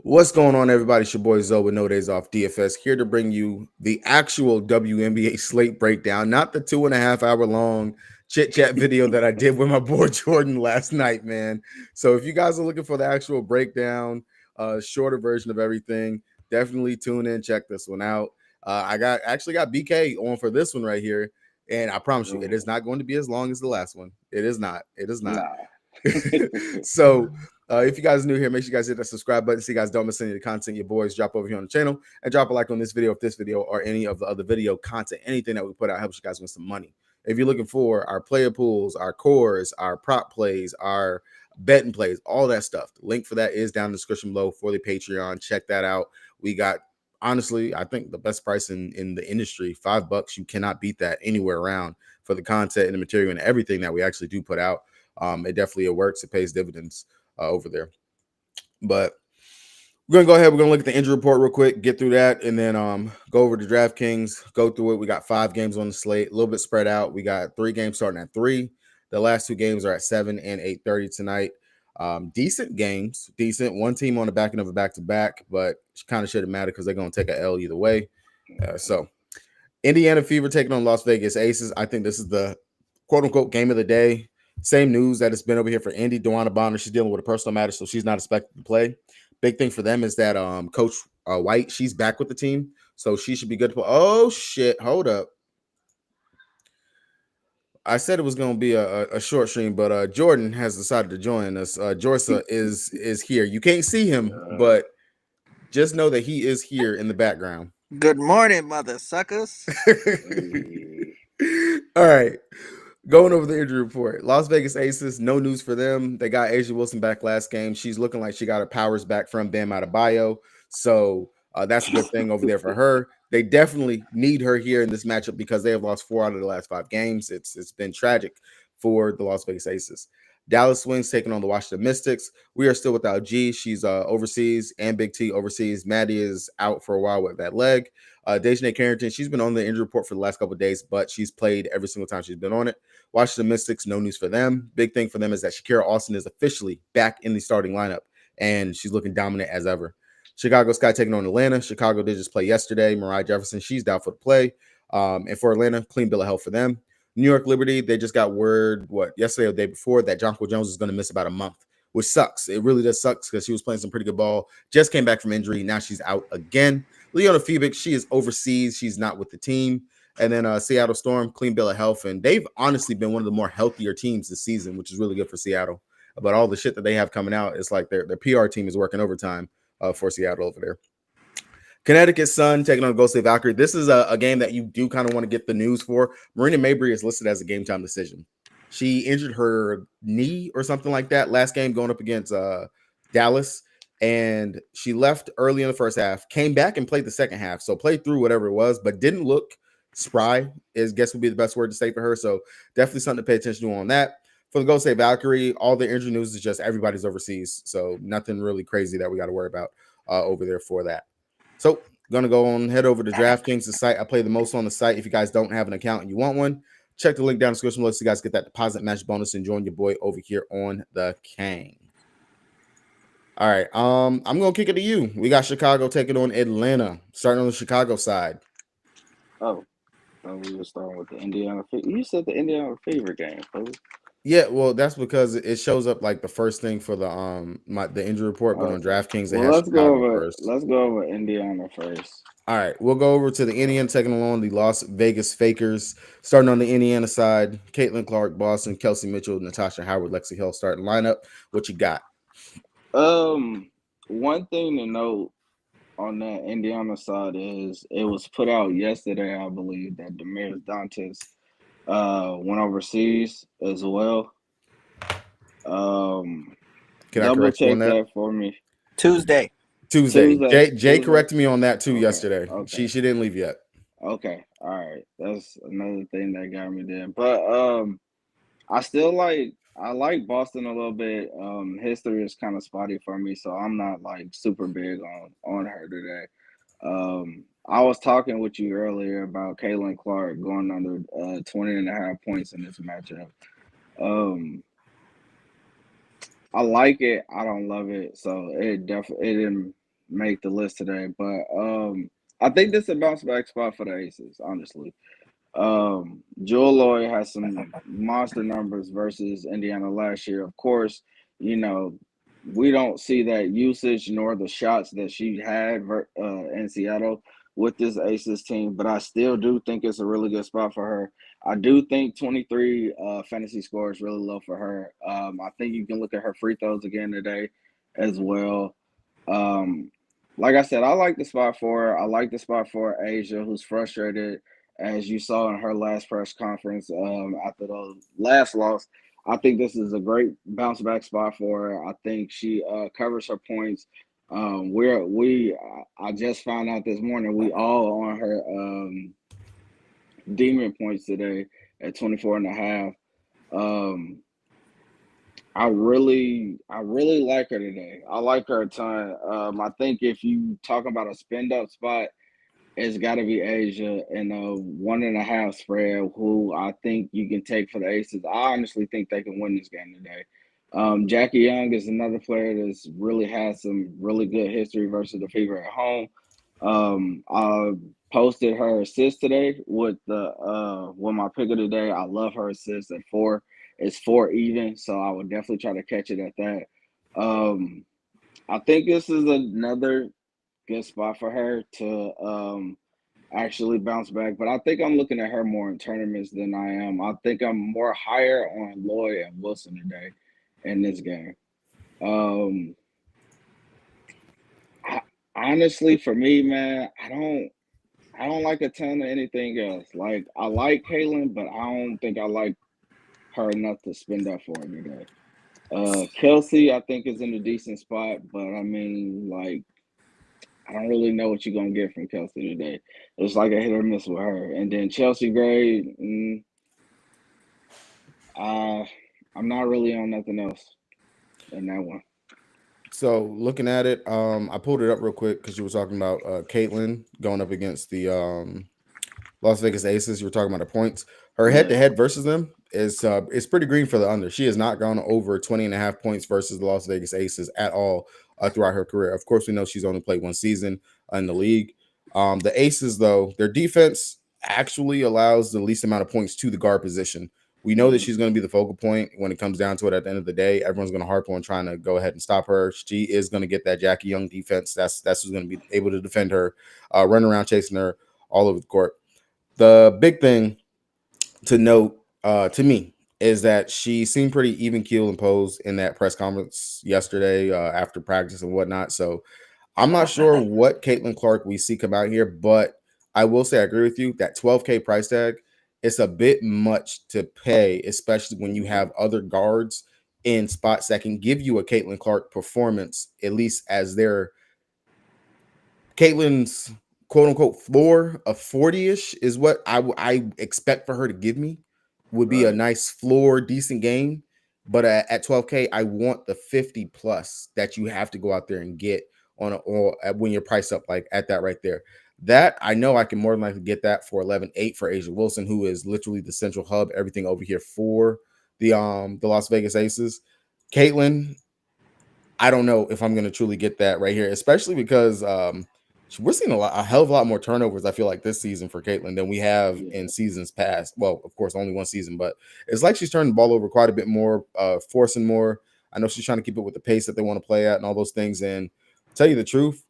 What's going on, everybody? It's your boy Zoe with No Days Off DFS here to bring you the actual WNBA slate breakdown, not the 2.5 hour long chit chat video that I did with my boy Jordan last night, man. So if you guys are looking for the actual breakdown, shorter version of everything, definitely tune in, check this one out. I actually got BK on for this one right here, and I promise you, it is not going to be as long as the last one. It is not. It is not. Nah. So if you guys are new here, make sure you guys hit that subscribe button so you guys don't miss any of the content your boys drop over here on the channel, and drop a like on this video if this video or any of the other video content, anything that we put out helps you guys win some money. If you're looking for our player pools, our cores, our prop plays, our betting plays, all that stuff, the link for that is down in the description below for the Patreon. Check that out. We got, honestly, I think the best price in the industry, $5. You cannot beat that anywhere around for the content and the material and everything that we actually do put out. It definitely works. It pays dividends over there. But we're gonna go ahead. We're gonna look at the injury report real quick, get through that, and then go over to DraftKings, go through it. We got 5 games on the slate, a little bit spread out. We got 3 games starting at 3. The last 2 games are at 7 and 8:30 tonight. Decent games, decent. One team on the back end of a back-to-back, but kind of shouldn't matter because they're gonna take an L either way. So Indiana Fever taking on Las Vegas Aces. I think this is the quote-unquote game of the day. Same news that it's been over here for Indy. Wnba Dfs, she's dealing with a personal matter, so she's not expected to play. Big thing for them is that Coach White, she's back with the team, so she should be good to play. Oh, shit. Hold up. I said it was going to be a short stream, but Jordan has decided to join us. Jorsa is here. You can't see him, but just know that he is here in the background. Good morning, mother suckers. All right. Going over the injury report, Las Vegas Aces, no news for them. They got Asia Wilson back last game. She's looking like she got her powers back from Bam Adebayo. So that's a good thing over there for her. They definitely need her here in this matchup because they have lost 4 out of the last 5 games. It's been tragic for the Las Vegas Aces. Dallas Wings taking on the Washington Mystics. We are still without G. She's overseas, and Big T overseas. Maddie is out for a while with that leg. Dejanay Carrington, she's been on the injury report for the last couple of days, but she's played every single time she's been on it. Washington Mystics, no news for them. Big thing for them is that Shakira Austin is officially back in the starting lineup, and she's looking dominant as ever. Chicago Sky taking on Atlanta. Chicago did just play yesterday. Mariah Jefferson, she's down for the play. And for Atlanta, clean bill of health for them. New York Liberty, they just got word, yesterday or the day before, that Jonquil Jones is going to miss about a month, which sucks. It really does suck because she was playing some pretty good ball. Just came back from injury. Now she's out again. Leona Phoebix, she is overseas. She's not with the team. And then Seattle Storm, clean bill of health. And they've honestly been one of the more healthier teams this season, which is really good for Seattle. But all the shit that they have coming out, it's like their PR team is working overtime for Seattle over there. Connecticut Sun taking on Golden State Valkyrie. This is a game that you do kind of want to get the news for. Marina Mabrey is listed as a game time decision. She injured her knee or something like that last game going up against Dallas. And she left early in the first half, came back and played the second half. So played through whatever it was, but didn't look spry, I guess would be the best word to say for her. So definitely something to pay attention to on that. For the Golden State Valkyrie, all the injury news is just everybody's overseas. So nothing really crazy that we got to worry about over there for that. So going to go on, head over to DraftKings, the site I play the most on the site. If you guys don't have an account and you want one, check the link down in the description below so you guys get that deposit match bonus and join your boy over here on the King. All right, I'm gonna kick it to you. We got Chicago taking on Atlanta, starting on the Chicago side. Oh, we were starting with the Indiana. You said the Indiana Fever game, folks. Yeah, well, that's because it shows up like the first thing for the injury report, but on DraftKings they have Chicago first. Let's go over Indiana first. All right, we'll go over to the Indiana taking along the Las Vegas Fakers. Starting on the Indiana side, Caitlin Clark, Boston, Kelsey Mitchell, Natasha Howard, Lexi Hill starting lineup. What you got? One thing to note on that Indiana side is it was put out yesterday, I believe, that Demiris Dantas went overseas as well. Can I double correct you check on that for me. Tuesday. Jay corrected me on that too yesterday. Okay. She didn't leave yet. Okay, all right. That's another thing that got me there. But I like Boston a little bit. History is kind of spotty for me, so I'm not like super big on her today. I was talking with you earlier about Caitlin Clark going under 20.5 points in this matchup. I like it. I don't love it. So it make the list today, but I think this is a bounce back spot for the Aces, honestly. Joel Lloyd has some monster numbers versus Indiana last year. Of course, you know, we don't see that usage nor the shots that she had in Seattle with this Aces team, but I still do think it's a really good spot for her. I do think 23 fantasy score is really low for her. I think you can look at her free throws again today as well. Um, like I said, I like the spot for her. I like the spot for Asia, who's frustrated, as you saw in her last press conference after the last loss. I think this is a great bounce back spot for her. I think she covers her points. I just found out this morning we all on her demon points today at 24 and a half. I really like her today. I like her a ton. I think if you talk about a spend up spot, it's got to be Asia and a 1.5 spread, who I think you can take for the Aces. I honestly think they can win this game today. Jackie Young is another player that's really has some really good history versus the Fever at home. I posted her assist today with my pick of the day. I love her assist at 4. It's 4 even, so I would definitely try to catch it at that. I think this is another good spot for her to actually bounce back. But I think I'm looking at her more in tournaments than I am. I think I'm more higher on Lloyd and Wilson today in this game. Honestly, for me, man, I don't like a ton of anything else. Like, I like Caitlin, but I don't think I like her enough to spend up for her today. Kelsey, I think, is in a decent spot, but I mean, like, I don't really know what you're gonna get from Kelsey today. It's like a hit or miss with her. And then Chelsea Gray, I'm not really on nothing else in that one. So looking at it, I pulled it up real quick because you were talking about Caitlin going up against the Las Vegas Aces. You were talking about the points. Her head to head versus them is pretty green for the under. She has not gone over 20.5 points versus the Las Vegas Aces at all throughout her career. Of course, we know she's only played one season in the league. The Aces, though, their defense actually allows the least amount of points to the guard position. We know that she's going to be the focal point when it comes down to it at the end of the day. Everyone's going to harp on trying to go ahead and stop her. She is going to get that Jackie Young defense. That's who's going to be able to defend her, run around chasing her all over the court. The big thing to note to me is that she seemed pretty even keel and posed in that press conference yesterday after practice and whatnot. So I'm not sure what Caitlin Clark we see come out here, but I will say I agree with you that 12K price tag, it's a bit much to pay, especially when you have other guards in spots that can give you a Caitlin Clark performance, at least as their Caitlin's quote unquote floor of 40-ish is what I expect for her to give me. Would be a nice floor, decent game. But at 12K, I want the 50 plus that you have to go out there and get or when you're priced up like at that right there. That I know I can more than likely get that for 11.8 for Asia Wilson, who is literally the central hub, everything over here for the Las Vegas Aces. Caitlin, I don't know if I'm going to truly get that right here, especially because we're seeing a hell of a lot more turnovers, I feel like, this season for Caitlin than we have in seasons past. Well, of course, only one season, but it's like she's turning the ball over quite a bit more, forcing more. I know she's trying to keep it with the pace that they want to play at and all those things. And tell you the truth,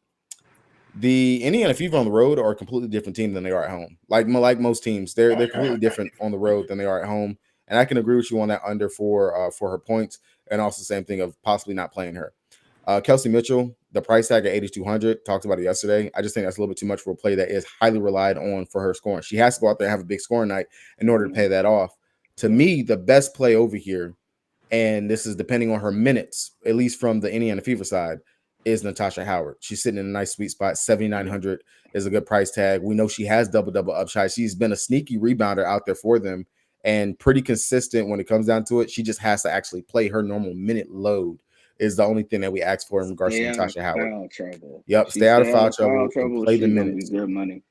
the Indiana Fever on the road are a completely different team than they are at home. Like most teams, they're completely different on the road than they are at home. And I can agree with you on that under for her points, and also the same thing of possibly not playing her. Kelsey Mitchell, the price tag at 8,200, talked about it yesterday. I just think that's a little bit too much for a play that is highly relied on for her scoring. She has to go out there and have a big scoring night in order to pay that off. To me, the best play over here, and this is depending on her minutes, at least from the Indiana Fever side, is Natasha Howard. She's sitting in a nice sweet spot. 7,900 is a good price tag. We know she has double upside. She's been a sneaky rebounder out there for them and pretty consistent when it comes down to it. She just has to actually play her normal minute load is the only thing that we ask for in regards to Natasha Howard. Yep, stay out of foul trouble and play the minutes. Good money.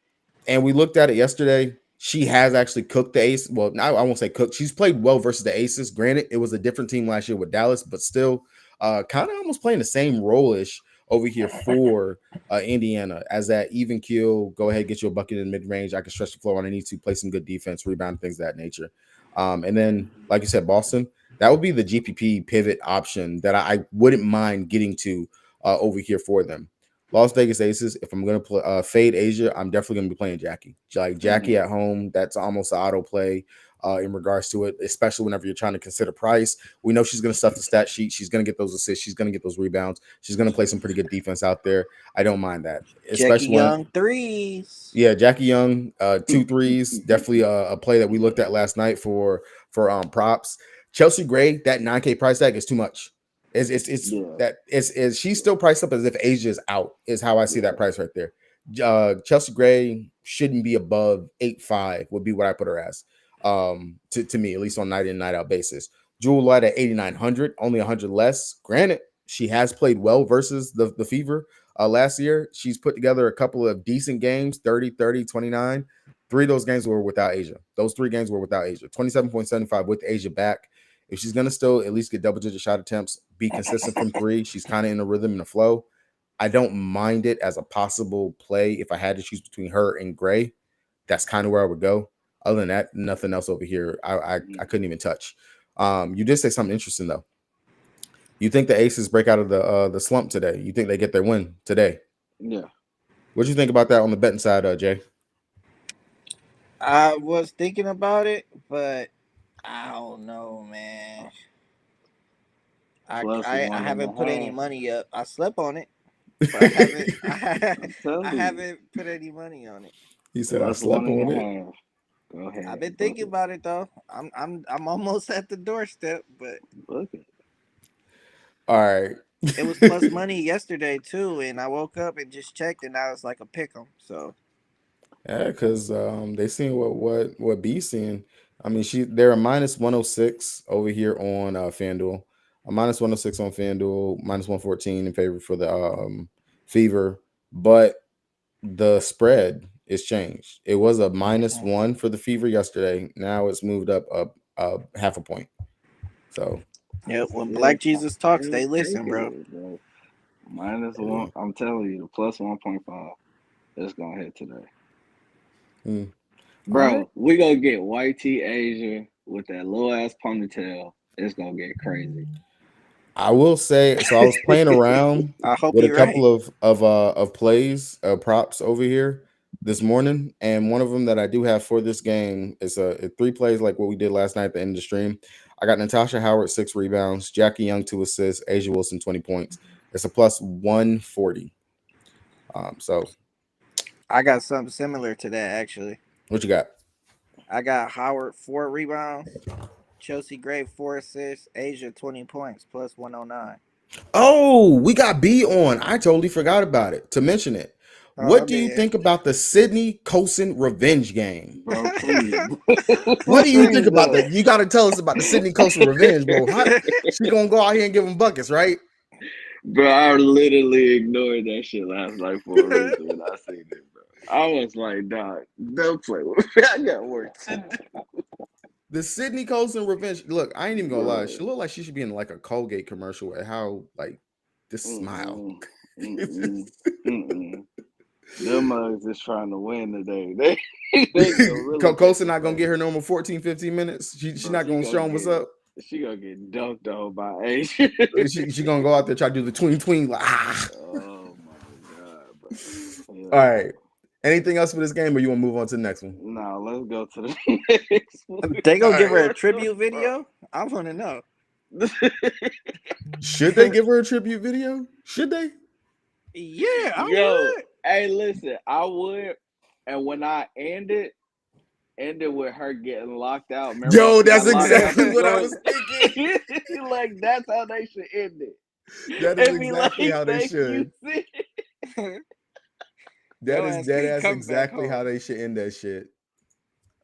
And we looked at it yesterday. She has actually cooked the Ace. Well, I won't say cooked. She's played well versus the Aces. Granted, it was a different team last year with Dallas, but still kind of almost playing the same role-ish over here for Indiana as that even keel. Go ahead, get you a bucket in mid range. I can stretch the floor when I need to, play some good defense, rebound, things of that nature. And then, like you said, Boston, that would be the GPP pivot option that I wouldn't mind getting to over here for them. Las Vegas Aces, if I'm going to fade Asia, I'm definitely going to be playing Jackie. Like Jackie at home, that's almost an auto play in regards to it, especially whenever you're trying to consider price. We know she's going to stuff the stat sheet. She's going to get those assists. She's going to get those rebounds. She's going to play some pretty good defense out there. I don't mind that. Jackie Especially Young threes. Yeah, Jackie Young, 2 threes, definitely a play that we looked at last night for props. Chelsea Gray, that 9K price tag is too much. She's still priced up as if Asia is out, is how I see that price right there. Chelsea Gray shouldn't be above 8.5 would be what I put her as. To me, at least on night in, night out basis. Jewel Light at 8,900, only 100 less. Granted, she has played well versus the Fever last year. She's put together a couple of decent games, 30, 30, 29. 3 of those games were without Asia. Those 3 games were without Asia. 27.75 with Asia back. If she's going to still at least get double-digit shot attempts, be consistent from 3, she's kind of in a rhythm and a flow. I don't mind it as a possible play if I had to choose between her and Gray. That's kind of where I would go. Other than that, nothing else over here I couldn't even touch. You did say something interesting, though. You think the Aces break out of the slump today? You think they get their win today? Yeah. What do you think about that on the betting side, Jay? I was thinking about it, but I don't know, man. I haven't put any money up. I slept on it, but I haven't put any money on it. He said I slept on it. Go ahead. I've been thinking about it though. I'm almost at the doorstep, but okay. All right. It was plus money yesterday too, and I woke up and just checked, and now it's like a pick 'em. So yeah, because they seen what B's seeing. I mean, they're a minus 106 over here on FanDuel, a minus 106 on FanDuel, minus 114 in favor for the Fever, but the spread is changed. It was a -1 for the Fever yesterday. Now it's moved up half a point. So yeah, when Black Jesus talks, they listen, bro. -1. I'm telling you, the plus 1.5. It's gonna hit today. Bro, right. We gonna get YT Asia with that little ass ponytail. It's gonna get crazy. I will say, so I was playing around with a couple of plays, props over here this morning, and one of them that I do have for this game is a 3 plays like what we did last night at the end of the stream. I got Natasha Howard 6 rebounds, Jackie Young 2 assists, Asia Wilson 20 points. It's a plus 140. So I got something similar to that actually. What you got? I got Howard 4 rebounds, Chelsea Gray 4 assists, Asia 20 points plus 109. Oh, we got B on. I totally forgot about it to mention it. What do you think about the Sydney Colson revenge game? Bro, please. What do you think about that? You got to tell us about the Sydney Colson revenge, bro. She gonna go out here and give him buckets, right? Bro, I literally ignored that shit last night for a reason when I seen it, bro. I was like, dog, don't play with me. I got work to do. The Sydney Colson revenge. Look, I ain't even gonna lie. She looked like she should be in like a Colgate commercial at how like this smile. Them mugs is trying to win today. They really Colson not gonna get her normal 14, 15 minutes. She's not gonna show him what's up. She gonna get dunked on by Asia. she gonna go out there try to do the tween like Oh my god, bro. Yeah. All right. Anything else for this game, or you want to move on to the next one? No, let's go to the next one. They gonna give her a tribute video? I want to know. Should they give her a tribute video? Should they? Yeah, I would. Hey, listen, I would. And when I ended with her getting locked out. Remember, yo, that's exactly what I was thinking. Like, that's how they should end it. That is exactly how they should. That's exactly how they should end that shit.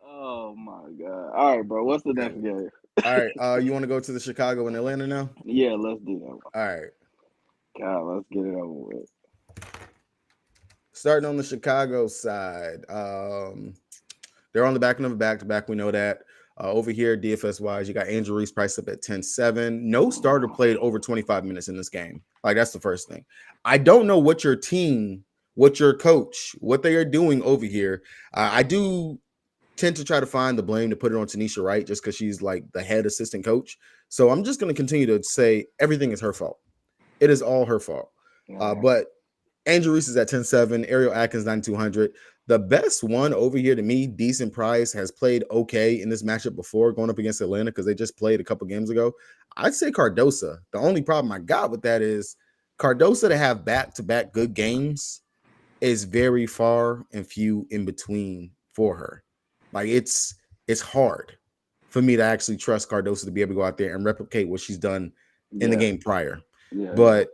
Oh my god! All right, bro. What's the next game? All right. You want to go to the Chicago and Atlanta now? Yeah, let's do that. All right. God, let's get it over with. Starting on the Chicago side, they're on the back of a back-to-back. We know that. Over here, DFS wise, you got Angel Reese priced up at 10-7. No starter played over 25 minutes in this game. Like, that's the first thing. I don't know what your team, what your coach, what they are doing over here. I do tend to try to find the blame to put it on Tanisha Wright just because she's like the head assistant coach. So I'm just going to continue to say everything is her fault. It is all her fault. But Angel Reese is at 10-7. Ariel Atkins 9,200. The best one over here to me, decent price, has played okay in this matchup before going up against Atlanta because they just played a couple games ago. I'd say Cardosa. The only problem I got with that is Cardosa to have back-to-back good games is very far and few in between for her. Like it's hard for me to actually trust Cardosa to be able to go out there and replicate what she's done in the game prior. But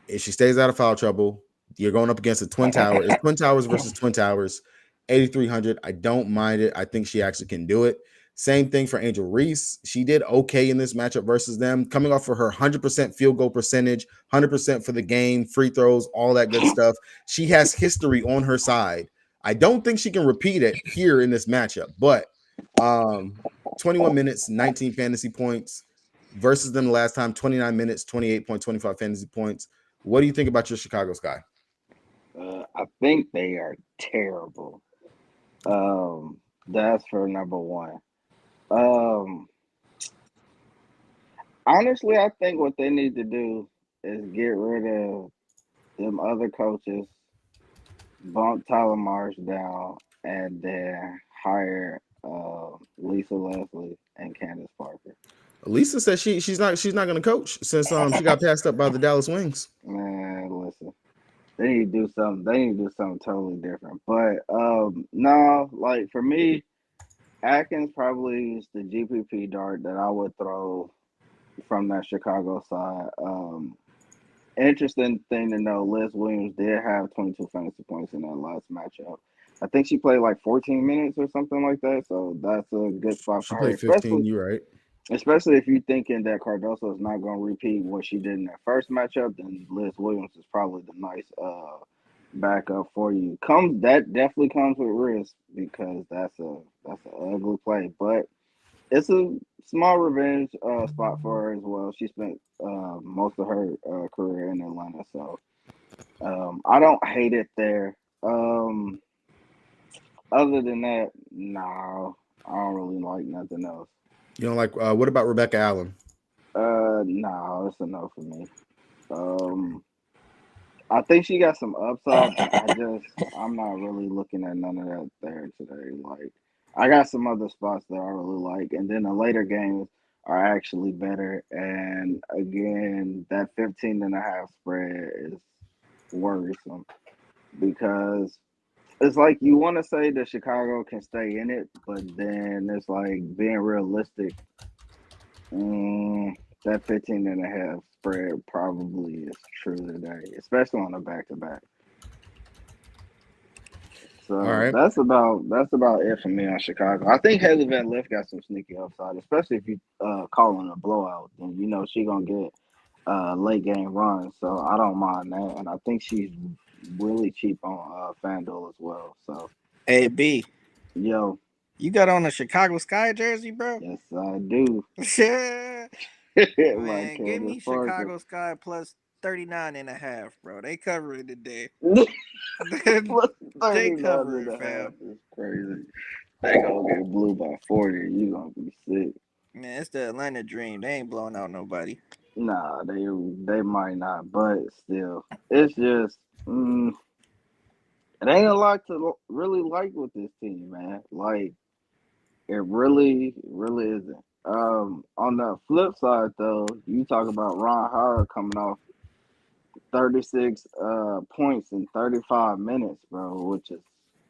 if she stays out of foul trouble, you're going up against a Twin Tower. It's Twin Towers versus Twin Towers, 8,300. I don't mind it. I think she actually can do it. Same thing for Angel Reese. She did okay in this matchup versus them, coming off of her 100% field goal percentage, 100% for the game, free throws, all that good stuff. She has history on her side. I don't think she can repeat it here in this matchup, but 21 minutes, 19 fantasy points versus them the last time, 29 minutes, 28.25 fantasy points. What do you think about your Chicago Sky? I think they are terrible. That's for number one. Honestly, I think what they need to do is get rid of them other coaches, bump Tyler Marsh down, and then hire Lisa Leslie and Candace Parker. Lisa said she's not going to coach since she got passed up by the Dallas Wings. Man, listen, they need to do something. They need to do something totally different. But no, like for me, Atkins probably is the GPP dart that I would throw from that Chicago side. Interesting thing to know, Liz Williams did have 22 fantasy points in that last matchup. I think she played like 14 minutes or something like that, so that's a good spot for her. She played 15, you're right. Especially if you're thinking that Cardoso is not going to repeat what she did in that first matchup, then Liz Williams is probably the nice backup for you. That definitely comes with risk because that's an ugly play, but it's a small revenge spot for her as well. She spent most of her career in Atlanta, so I don't hate it there. Other than that, no, I don't really like nothing else. You don't like what about Rebecca Allen? No, it's a no for me. I think she got some upside, but I'm not really looking at none of that there today. Like, I got some other spots that I really like, and then the later games are actually better. And again, that 15.5 spread is worrisome because it's like you want to say that Chicago can stay in it, but then it's like being realistic. That 15.5 spread probably is true today, especially on a back-to-back. So that's about it for me on Chicago. I think Haley Van Lith got some sneaky upside, especially if you calling a blowout, then you know she gonna get late game runs. So I don't mind that, and I think she's really cheap on FanDuel as well. So hey B, yo, you got on a Chicago Sky jersey, bro? Yes, I do. Man, give me Chicago Sky plus 39.5, bro. They cover it today. Plus They cover it, fam. It's crazy. They gonna get blue by 40. You gonna be sick. Man, it's the Atlanta Dream. They ain't blowing out nobody. Nah, they might not, but still, it's just it ain't a lot to really like with this team, man. Like, it really isn't. On the flip side, though, you talk about Ron Howard coming off 36 points in 35 minutes, bro, which is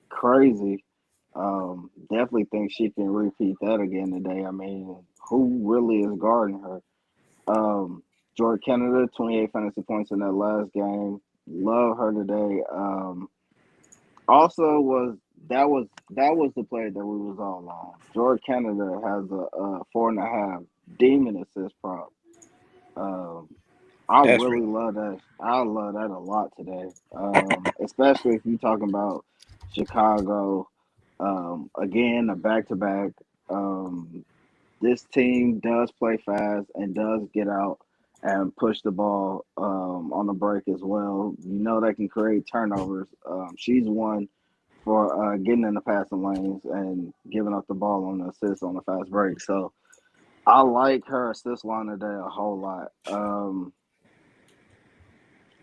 crazy. Definitely think she can repeat that again today. I mean, who really is guarding her? George Canada, 28 fantasy points in that last game. Love her today. Also that was the play that we was all on. George Canada has a 4.5 demon assist prop. I really love that. I love that a lot today. Especially if you're talking about Chicago. Again, a back-to-back. This team does play fast and does get out and push the ball on the break as well. You know they can create turnovers. She's one for getting in the passing lanes and giving up the ball on the assist on the fast break. So I like her assist line today a whole lot.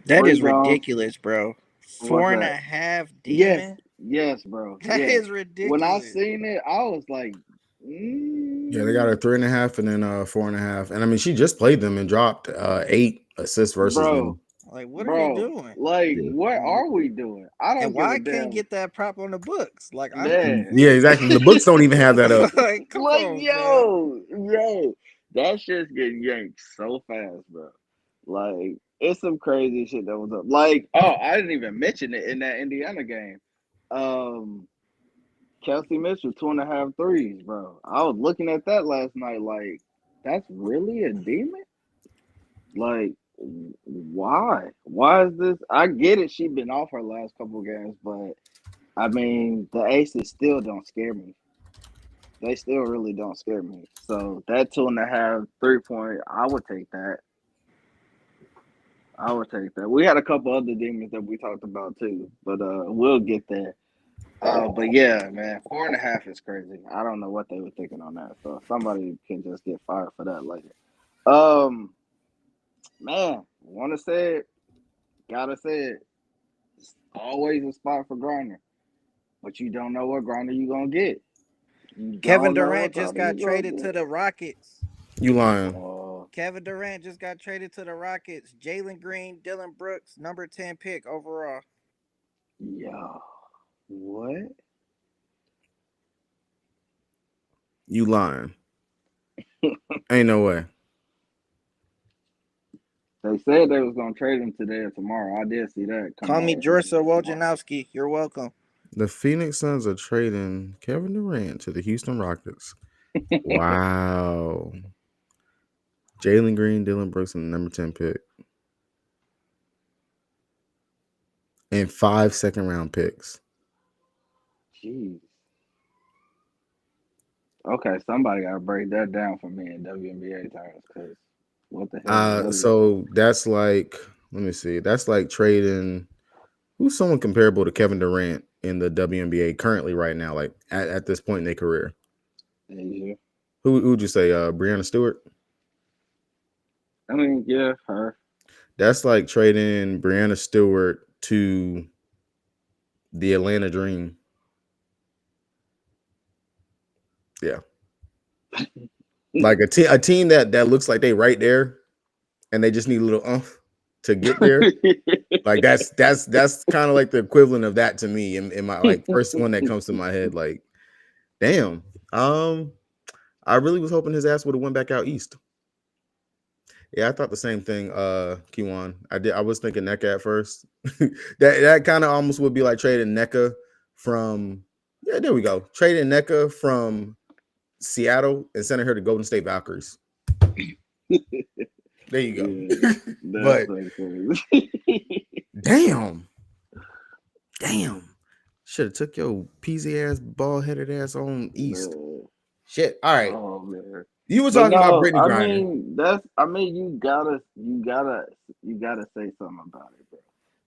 That Free is throws. ridiculous, bro. What's Four and that? a half Yes, demon. yes, bro. That Yes. is When I ridiculous. seen it, I was like, Yeah, they got her 3.5 and then 4.5. And I mean, she just played them and dropped 8 assists versus bro, them. Like, what are you bro. doing? Like, Yeah. what are we doing? I And don't give why a I can't damn. get that prop on the books? Like, I'm Man. Yeah, confused. exactly. The books don't even have that up. Like, come Like, on, fam. yo, that shit's getting yanked so fast, bro. Like, it's some crazy shit that was up. Like, oh, I didn't even mention it in that Indiana game. Um, Kelsey Mitchell, 2.5 threes, bro. I was looking at that last night, like, that's really a demon? Like, why? Why is this? I get it, she been off her last couple of games, but I mean, the aces still don't scare me. They still really don't scare me. So that 2.5 3-point, I would take that. I would take that. We had a couple other demons that we talked about too, but we'll get there. But yeah, man, 4.5 is crazy. I don't know what they were thinking on that. So somebody can just get fired for that later. Um, man, want to say it, gotta say it. It's always a spot for Grinder, but you don't know what Grinder you gonna get. You Kevin don't know Durant what just Grinder you got gonna traded to get. the Rockets. You lying. Kevin Durant just got traded to the Rockets. Jalen Green, Dylan Brooks, number 10 pick overall. Yo, what? You lying. Ain't no way. They said they was gonna trade him today or tomorrow. I did see that come Call out me today Jorsa or tomorrow. Wojnarowski. You're welcome. The Phoenix Suns are trading Kevin Durant to the Houston Rockets. Wow. Jalen Green, Dylan Brooks, and the number 10 pick. And 5 second-round picks. Jeez. Okay, somebody gotta break that down for me in WNBA terms, cause what the hell? What is So that's like, let me see. That's like trading. Who's someone comparable to Kevin Durant in the WNBA currently right now, like at this point in their career? Asia? Who would you say? Breanna Stewart? I mean, yeah, her. That's like trading Breanna Stewart to the Atlanta Dream. Yeah. Like a team that looks like they right there and they just need a little to get there. Like that's kind of like the equivalent of that to me in my like first one that comes to my head. Like, damn. I really was hoping his ass would have went back out east. Yeah, I thought the same thing, Kiwan. I was thinking NECA at first. that kind of almost would be like trading NECA from there we go. Trading NECA from Seattle and sending her to Golden State Valkyries. There you go. Yeah, that's But so crazy. damn. Should have took your peasy ass, bald headed ass on east. Man. Shit. All right. Oh man. You were But talking about no, Brittany I Griner. mean you gotta say something about it, bro.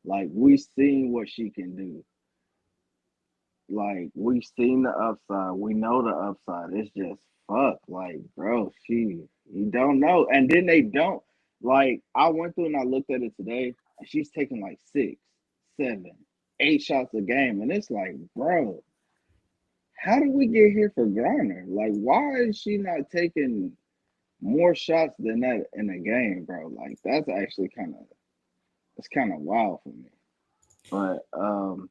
Like we seen what she can do. Like we've seen the upside. We know the upside. It's just fuck. Like, bro, you don't know. And then they don't. Like, I went through and I looked at it today, and she's taking like 6, 7, 8 shots a game. And it's like, bro, how did we get here for Garner? Like, why is she not taking more shots than that in a game, bro? Like, that's actually it's kind of wild for me. But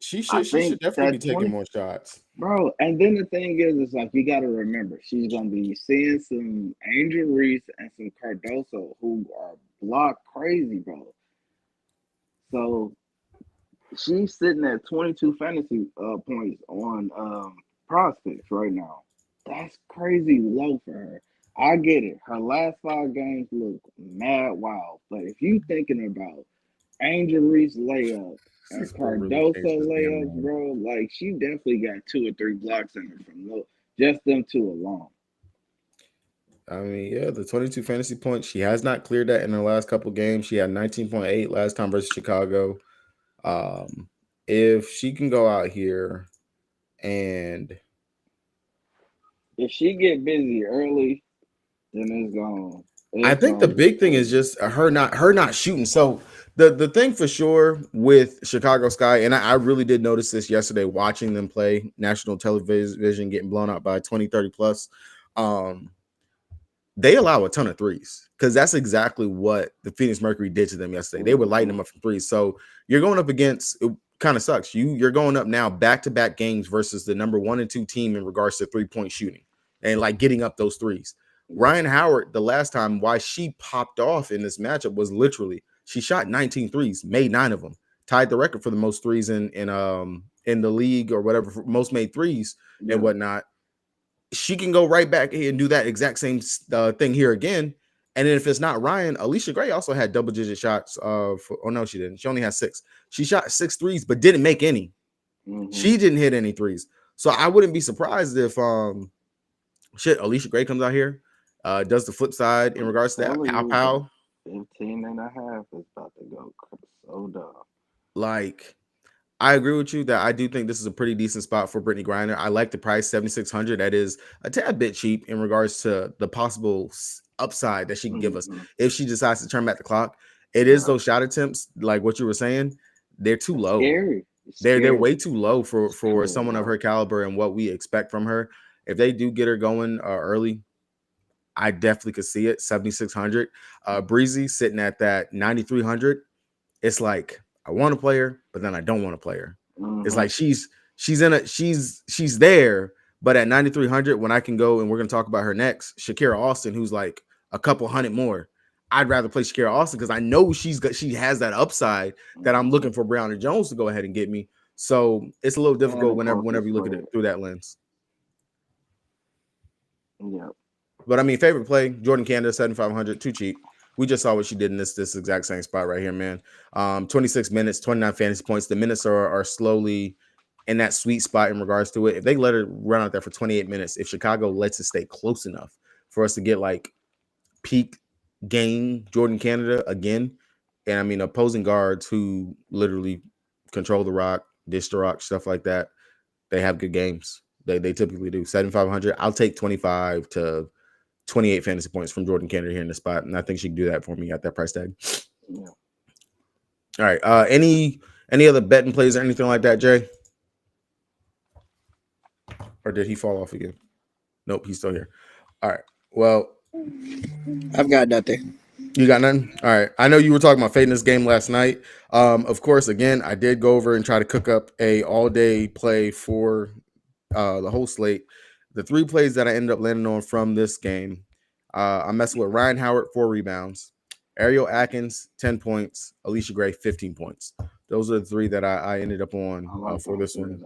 She I should think definitely be that taking 20, more shots. bro, and then the thing is like you got to remember she's gonna be seeing some Angel Reese and some Cardoso who are block crazy, bro. So she's sitting at 22 fantasy points on prospects right now. That's crazy low for her. I get it. Her last 5 games look mad wild, but if you thinking about Angel Reese layup and Cisco really Cardoso changed this damn layups, name. bro. Like she definitely got 2 or 3 blocks in her from low Just them two alone. I mean, yeah, the 22 fantasy points. She has not cleared that in her last couple games. She had 19.8 last time versus Chicago. Um, if she can go out here and If she get busy early, then it's gone. I It's think the gonna get big thing is crazy. just her not shooting. So the thing for sure with Chicago Sky, and I really did notice this yesterday watching them play national television, getting blown out by 20, 30 plus. Um, they allow a ton of threes because that's exactly what the Phoenix Mercury did to them yesterday. They were lighting them up from threes. So you're going up against, it kind of sucks. You're going up now back-to-back games versus the number 1 and 2 team in regards to three-point shooting and like getting up those threes. Ryan Howard, the last time why she popped off in this matchup was literally she shot 19 threes, made 9 of them, tied the record for the most threes in the league or whatever, for most made threes and whatnot. She can go right back here and do that exact same thing here again. And then if it's not Ryan, Alicia Gray also had double-digit shots. Oh no, she didn't. She only had 6. She shot 6 threes, but didn't make any. She didn't hit any threes. So I wouldn't be surprised if Alicia Gray comes out here, does the flip side in regards to that. Pow. 15 and a half is about to go so dumb. Like, I agree with you that I do think this is a pretty decent spot for Brittany Griner. I like the price, 7,600. That is a tad bit cheap in regards to the possible upside that she can give us if she decides to turn back the clock. It is those shot attempts, like what you were saying, they're too low. Scary. They're way too low for someone of her caliber and what we expect from her. If they do get her going early, I definitely could see it. 7,600. Breezy sitting at that 9,300. It's like I want to play her, but then I don't want to play her. It's like she's there, but at 9,300, when I can go and we're gonna talk about her next, Shakira Austin, who's like a couple hundred more. I'd rather play Shakira Austin because I know she has that upside that I'm looking for Breonna Jones to go ahead and get me. So it's a little difficult whenever you look at it through that lens. Yeah. But I mean, favorite play, Jordan Canada, 7,500, too cheap. We just saw what she did in this exact same spot right here, man. 26 minutes, 29 fantasy points. The minutes are slowly in that sweet spot in regards to it. If they let her run out there for 28 minutes, if Chicago lets it stay close enough for us to get like peak game Jordan Canada again, and I mean opposing guards who literally control the rock, dish the rock, stuff like that, they have good games. They typically do. 7,500. I'll take 25 to 28 fantasy points from Jordan Canada here in the spot, and I think she can do that for me at that price tag. Yeah. All right. Any other betting plays or anything like that, Jay? Or did he fall off again? Nope, he's still here. All right. Well, I've got nothing. You got nothing? All right. I know you were talking about fading this game last night. Of course, again, I did go over and try to cook up a all-day play for the whole slate. The 3 plays that I ended up landing on from this game, I'm messing with Ryan Howard, 4 rebounds, Ariel Atkins, 10 points, Alicia Gray, 15 points. Those are the 3 that I ended up on for this one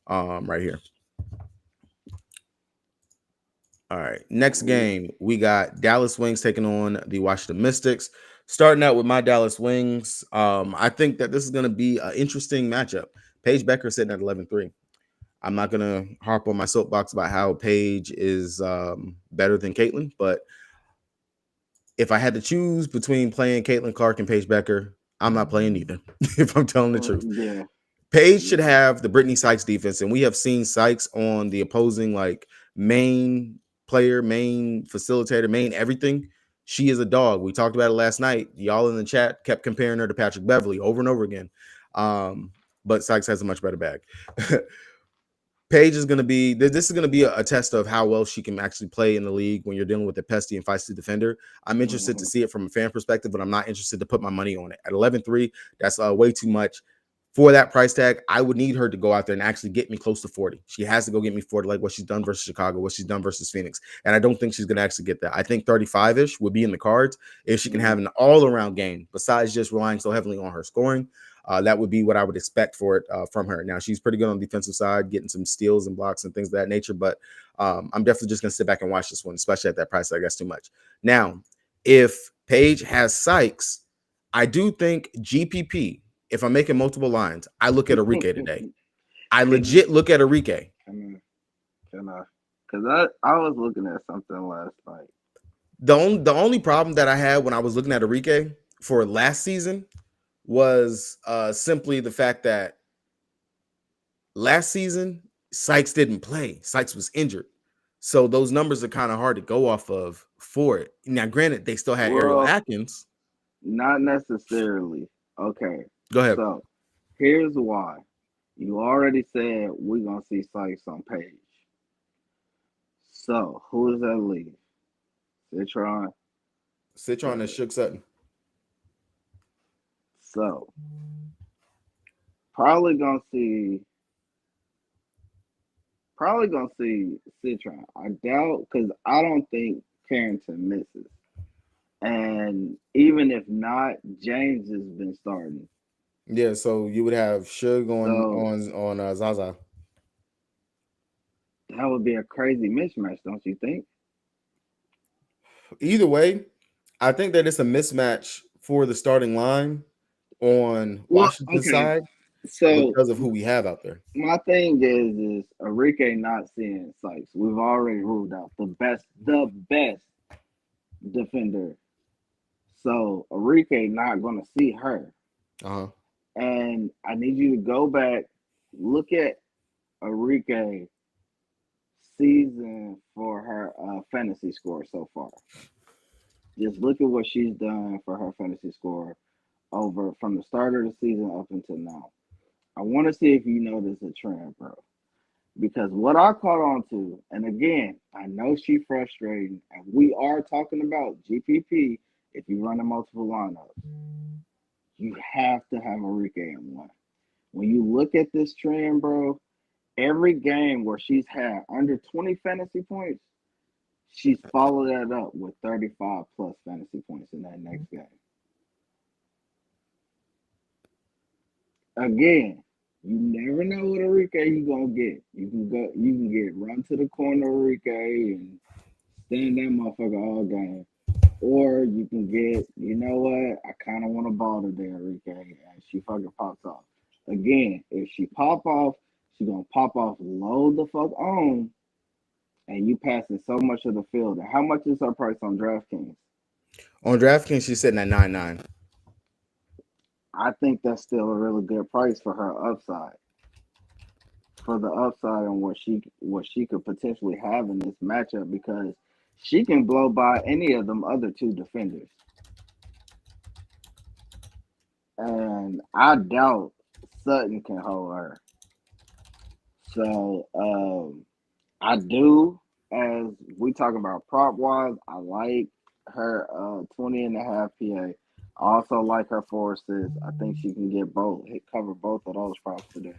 right here. All right. Next game, we got Dallas Wings taking on the Washington Mystics. Starting out with my Dallas Wings, I think that this is going to be an interesting matchup. Paige Becker sitting at 11-3. I'm not going to harp on my soapbox about how Paige is better than Caitlin, but if I had to choose between playing Caitlin Clark and Paige Becker, I'm not playing either, if I'm telling the truth. Yeah. Paige should have the Brittany Sykes defense, and we have seen Sykes on the opposing like main player, main facilitator, main everything. She is a dog. We talked about it last night. Y'all in the chat kept comparing her to Patrick Beverly over and over again. But Sykes has a much better bag. Paige is going to be, this is going to be a test of how well she can actually play in the league when you're dealing with a pesty and feisty defender. I'm interested to see it from a fan perspective, but I'm not interested to put my money on it. At 11-3, that's way too much. For that price tag, I would need her to go out there and actually get me close to 40. She has to go get me 40, like what she's done versus Chicago, what she's done versus Phoenix. And I don't think she's going to actually get that. I think 35-ish would be in the cards if she can have an all-around game, besides just relying so heavily on her scoring. That would be what I would expect for it from her. Now, she's pretty good on the defensive side, getting some steals and blocks and things of that nature. But I'm definitely just going to sit back and watch this one, especially at that price tag. That's too much. Now, if Paige has Sykes, I do think GPP, if I'm making multiple lines, I look at Enrique today. I legit look at Enrique. Can I? Because I was looking at something last night. The only problem that I had when I was looking at Enrique for last season was simply the fact that last season Sykes didn't play. Sykes was injured. So those numbers are kind of hard to go off of for it. Now, granted, they still had Ariel Well, Atkins. not necessarily. Okay, Go ahead. so here's why. You already said we're gonna see Sykes on page. So who does that leave? Citron. Citron and Shook Sutton. So probably gonna see Citron. I doubt because I don't think Carrington misses. And even if not, James has been starting. Yeah, so you would have Suge So on Zaza. that would be a crazy mismatch, don't you think? Either way, I think that it's a mismatch for the starting line on Well, Washington's okay. side So because of who we have out there. my thing is Enrique not seeing Sykes. We've already ruled out the best defender. So Enrique not gonna see her. Uh-huh. And I need you to go back, look at Enrique season for her fantasy score so far. Just look at what she's done for her fantasy score over from the start of the season up until now. I want to see if you notice a trend, bro. Because what I caught on to, and again, I know she's frustrating, and we are talking about GPP if you run a multiple lineups. You have to have Enrique in one. When you look at this trend, bro, every game where she's had under 20 fantasy points, she's followed that up with 35 plus fantasy points in that next game. Again, you never know what Enrique you gonna get. You can get run to the corner Enrique and stand that motherfucker all game. Or you can get, you know what, I kinda want to ball today, Enrique, and she fucking pops off. Again, if she pop off, she gonna pop off load the fuck on, and you passing so much of the field. And how much is her price on DraftKings? On DraftKings, she's sitting at 9.9. I think that's still a really good price for her upside. For the upside and what she could potentially have in this matchup because she can blow by any of them other two defenders. And I doubt Sutton can hold her. So I do, as we talk about prop wise, I like her 20.5 PA. I also like her 4 assists. I think she can get cover both of those props today.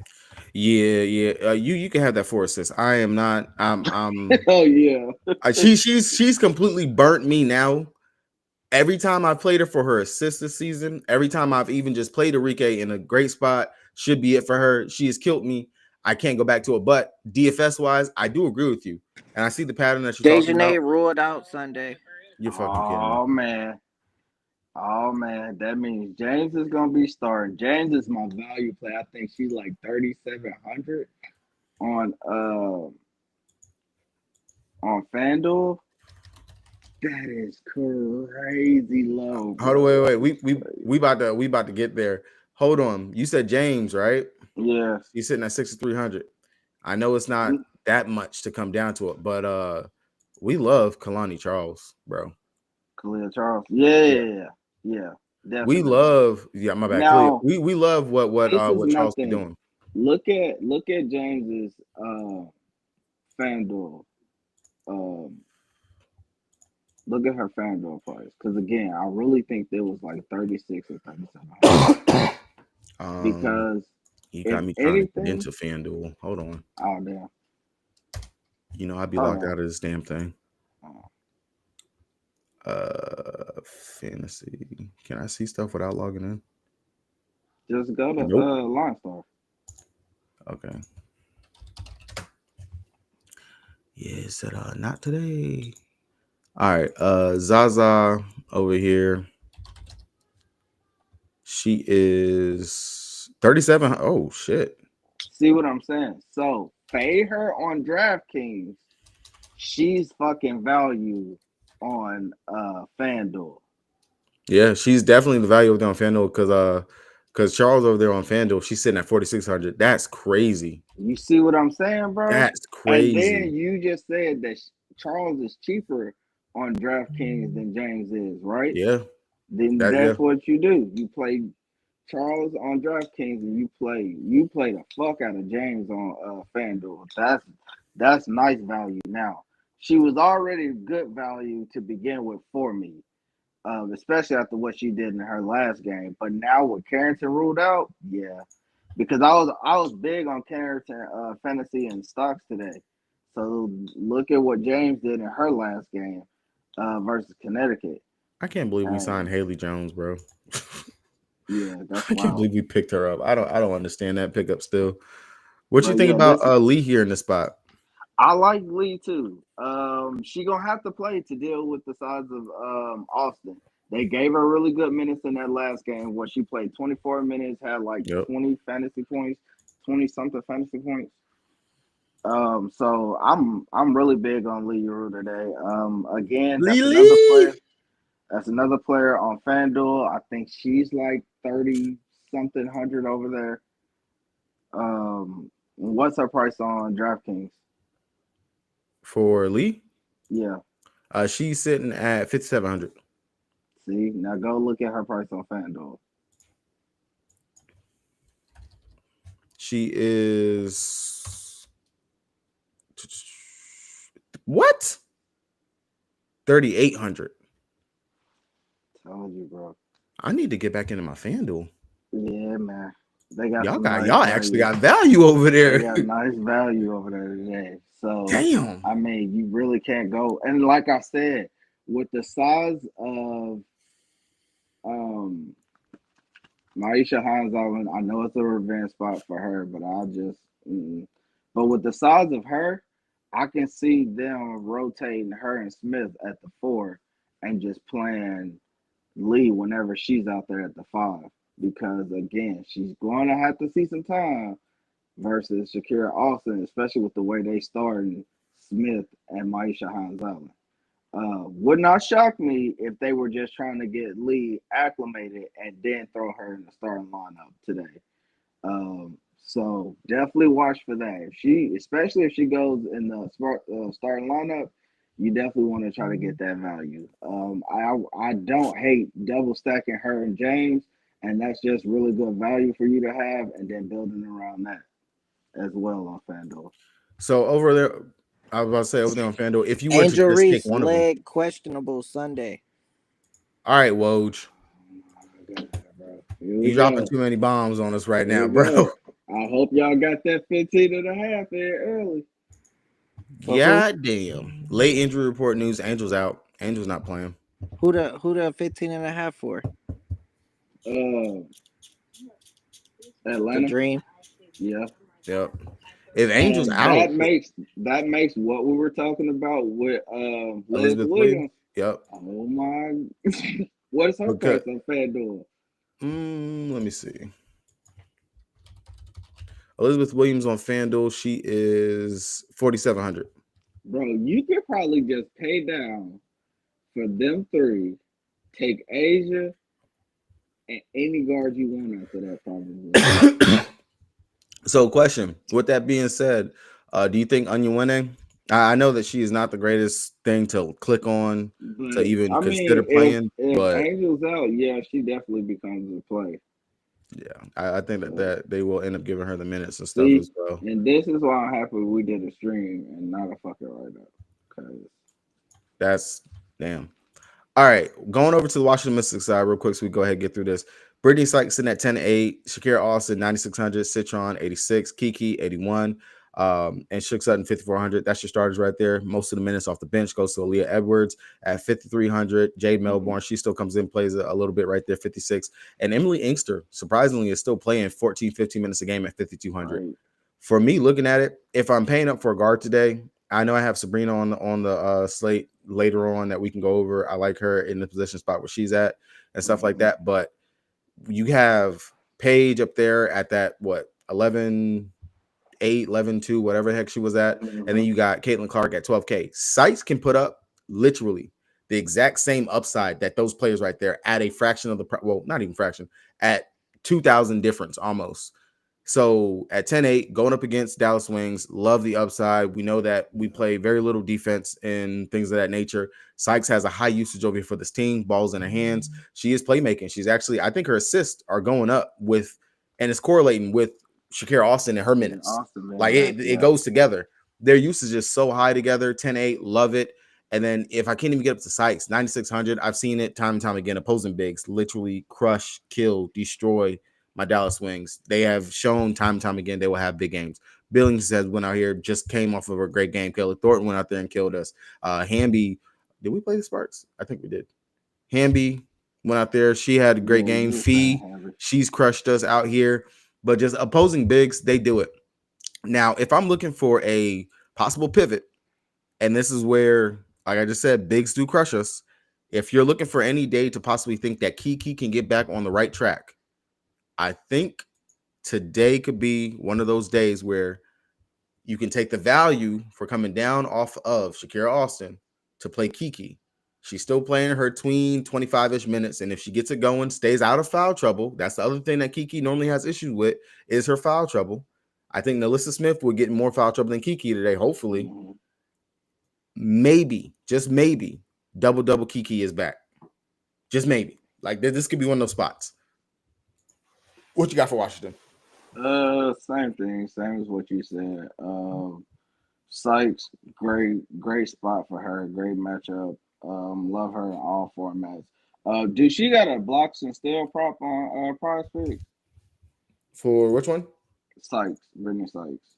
Yeah. You can have that 4 assists. I am not. Oh yeah. She's completely burnt me now. Every time I've played her for her assist this season, every time I've even just played Enrique in a great spot, should be it for her. She has killed me. I can't go back to it. But DFS wise, I do agree with you. And I see the pattern that you're talking about. Dejanay ruled out Sunday. You're fucking kidding me. Oh man, that means James is gonna be starting. James is my value play. I think she's like 3,700 on FanDuel. That is crazy low. Bro. Hold on, wait. We about to get there. Hold on. You said James, right? Yeah. He's sitting at 6,300. I know it's not that much to come down to it, but we love Kalani Charles, bro. Khalil Charles. Yeah. Definitely. We love my bad. Now, we love what Charles be doing. Look at James's FanDuel. Look at her FanDuel price. Because again, I really think there was like 36 or 37. Because you got me trying to get into FanDuel. Hold on. Oh damn. You know, I'd be locked out of this damn thing. Fantasy. Can I see stuff without logging in? Just go to Line Star. Okay. Yeah, said not today. All right. Zaza over here. She is 37. Oh shit. See what I'm saying? So fade her on DraftKings she's fucking value on FanDuel. Yeah, she's definitely the value over there on FanDuel because Charles over there on FanDuel, she's sitting at 4,600. That's crazy. You see what I'm saying, bro? That's And then crazy. you just said that Charles is cheaper on DraftKings than James is, right? Yeah, Then that yeah. that's what you do. You play Charles on DraftKings and you play the fuck out of James on FanDuel. That's nice value. Now, she was already good value to begin with for me, especially after what she did in her last game. But now with Carrington ruled out, yeah, because I was big on Carrington fantasy and stocks today. So look at what James did in her last game versus Connecticut. I can't believe we signed And Haley Jones, bro. yeah, that's I can't wild. believe we picked her up. I don't understand that pickup still. What you But think yeah, about this Lee here in the spot? I like Lee too. She gonna have to play to deal with the size of Austin. They gave her really good minutes in that last game where she played 24 minutes, had like Yep. 20 fantasy points, 20 something fantasy points. So I'm really big on Lee Rue today. Again, that's another Lee. player. That's another player on FanDuel. I think she's like 30 something hundred over there. What's her price on DraftKings? For Lee, Yeah. she's sitting at 5,700. See, now go look at her price on FanDuel. She is what? 3,800. Told you, bro. I need to get back into my FanDuel. Yeah, man. They got Y'all actually got value over They there. got nice value over there today. So Damn. I mean, you really can't go. And like I said, with the size of Maisha Hanzalin, I know it's a revenge spot for her, but but with the size of her, I can see them rotating her and Smith at the 4 and just playing Lee whenever she's out there at the 5. Because again, she's going to have to see some time versus Shakira Austin, especially with the way they started Smith and Maisha Hanzalin. Would not shock me if they were just trying to get Lee acclimated and then throw her in the starting lineup today. So definitely watch for that. Especially if she goes in the starting lineup, you definitely want to try to get that value. I don't hate double stacking her and James, and that's just really good value for you to have, and then building around that as well on FanDuel. So over there, I was about to say over there on FanDuel, if you were to Angel just take Reese one of them. leg questionable Sunday. All right, Woj. Here we You dropping go. too many bombs on us right Here now, we bro. go. I hope y'all got that 15 and a half in early. God damn. Late injury report news. Angel's out. Angel's not playing. Who the 15 and a half for? Atlanta. The Dream. Yeah. Yep. If Angel's And out, that makes what we were talking about with Liz Elizabeth Williams. Yep. Oh my! What is her price on FanDuel? Let me see. Elizabeth Williams on FanDuel, she is 4,700. Bro, you could probably just pay down for them 3, take Asia, and any guard you want after that, probably. So, question. With that being said, do you think Wnba? I know that she is not the greatest thing to click on to even consider playing. If but Angel's out, yeah, she definitely becomes a play. Yeah, I think that they will end up giving her the minutes and stuff See, as well. And this is why I'm happy we did a stream and not a fucking write-up. Because that's damn. All right, going over to the Washington Mystics side real quick so we go ahead and get through this. Brittany Sykes sitting at 10-8, Shakira Austin 9,600, Citron 86, Kiki 81, and Shook Sutton 5,400. That's your starters right there. Most of the minutes off the bench goes to Aaliyah Edwards at 5,300. Jade Melbourne, she still comes in, plays a little bit right there, 56. And Emily Inkster, surprisingly, is still playing 14, 15 minutes a game at 5,200. Right. For me, looking at it, if I'm paying up for a guard today, I know I have Sabrina on the slate later on that we can go over. I like her in the position spot where she's at and stuff like that. But you have Paige up there at that 11 8, 11, 2, whatever the heck she was at. Mm-hmm. And then you got Caitlin Clark at 12K. Sykes can put up literally the exact same upside that those players right there at a fraction of the well, not even fraction, at 2,000 difference almost. So at 10-8, going up against Dallas Wings, love the upside. We know that we play very little defense and things of that nature. Sykes has a high usage over here for this team, balls in her hands. She is playmaking. She's actually, I think her assists are going up with, and it's correlating with Shakira Austin and her minutes. Austin, man, like it goes together. Their usage is so high together. 10-8, love it. And then if I can't even get up to Sykes, 9,600, I've seen it time and time again. Opposing bigs literally crush, kill, destroy my Dallas Wings. They have shown time and time again they will have big games. Billings has went out here, just came off of a great game. Kelly Thornton went out there and killed us. Hamby, did we play the Sparks? I think we did. Hamby went out there. She had a great game. Fee, she's crushed us out here. But just opposing bigs, they do it. Now, if I'm looking for a possible pivot, and this is where, like I just said, bigs do crush us. If you're looking for any day to possibly think that Kiki can get back on the right track, I think today could be one of those days where you can take the value for coming down off of Shakira Austin to play Kiki. She's still playing her tween 25-ish minutes, and if she gets it going, stays out of foul trouble. That's the other thing that Kiki normally has issues with is her foul trouble. I think Nalissa Smith will get more foul trouble than Kiki today, hopefully. Maybe, just maybe, double Kiki is back. Just maybe. Like, this could be one of those spots. What you got for Washington? Same thing, same as what you said. Sykes, great spot for her, great matchup. Love her in all formats. Dude, she got a blocks and steal prop on Prize Picks. For which one? Sykes, Brittany Sykes.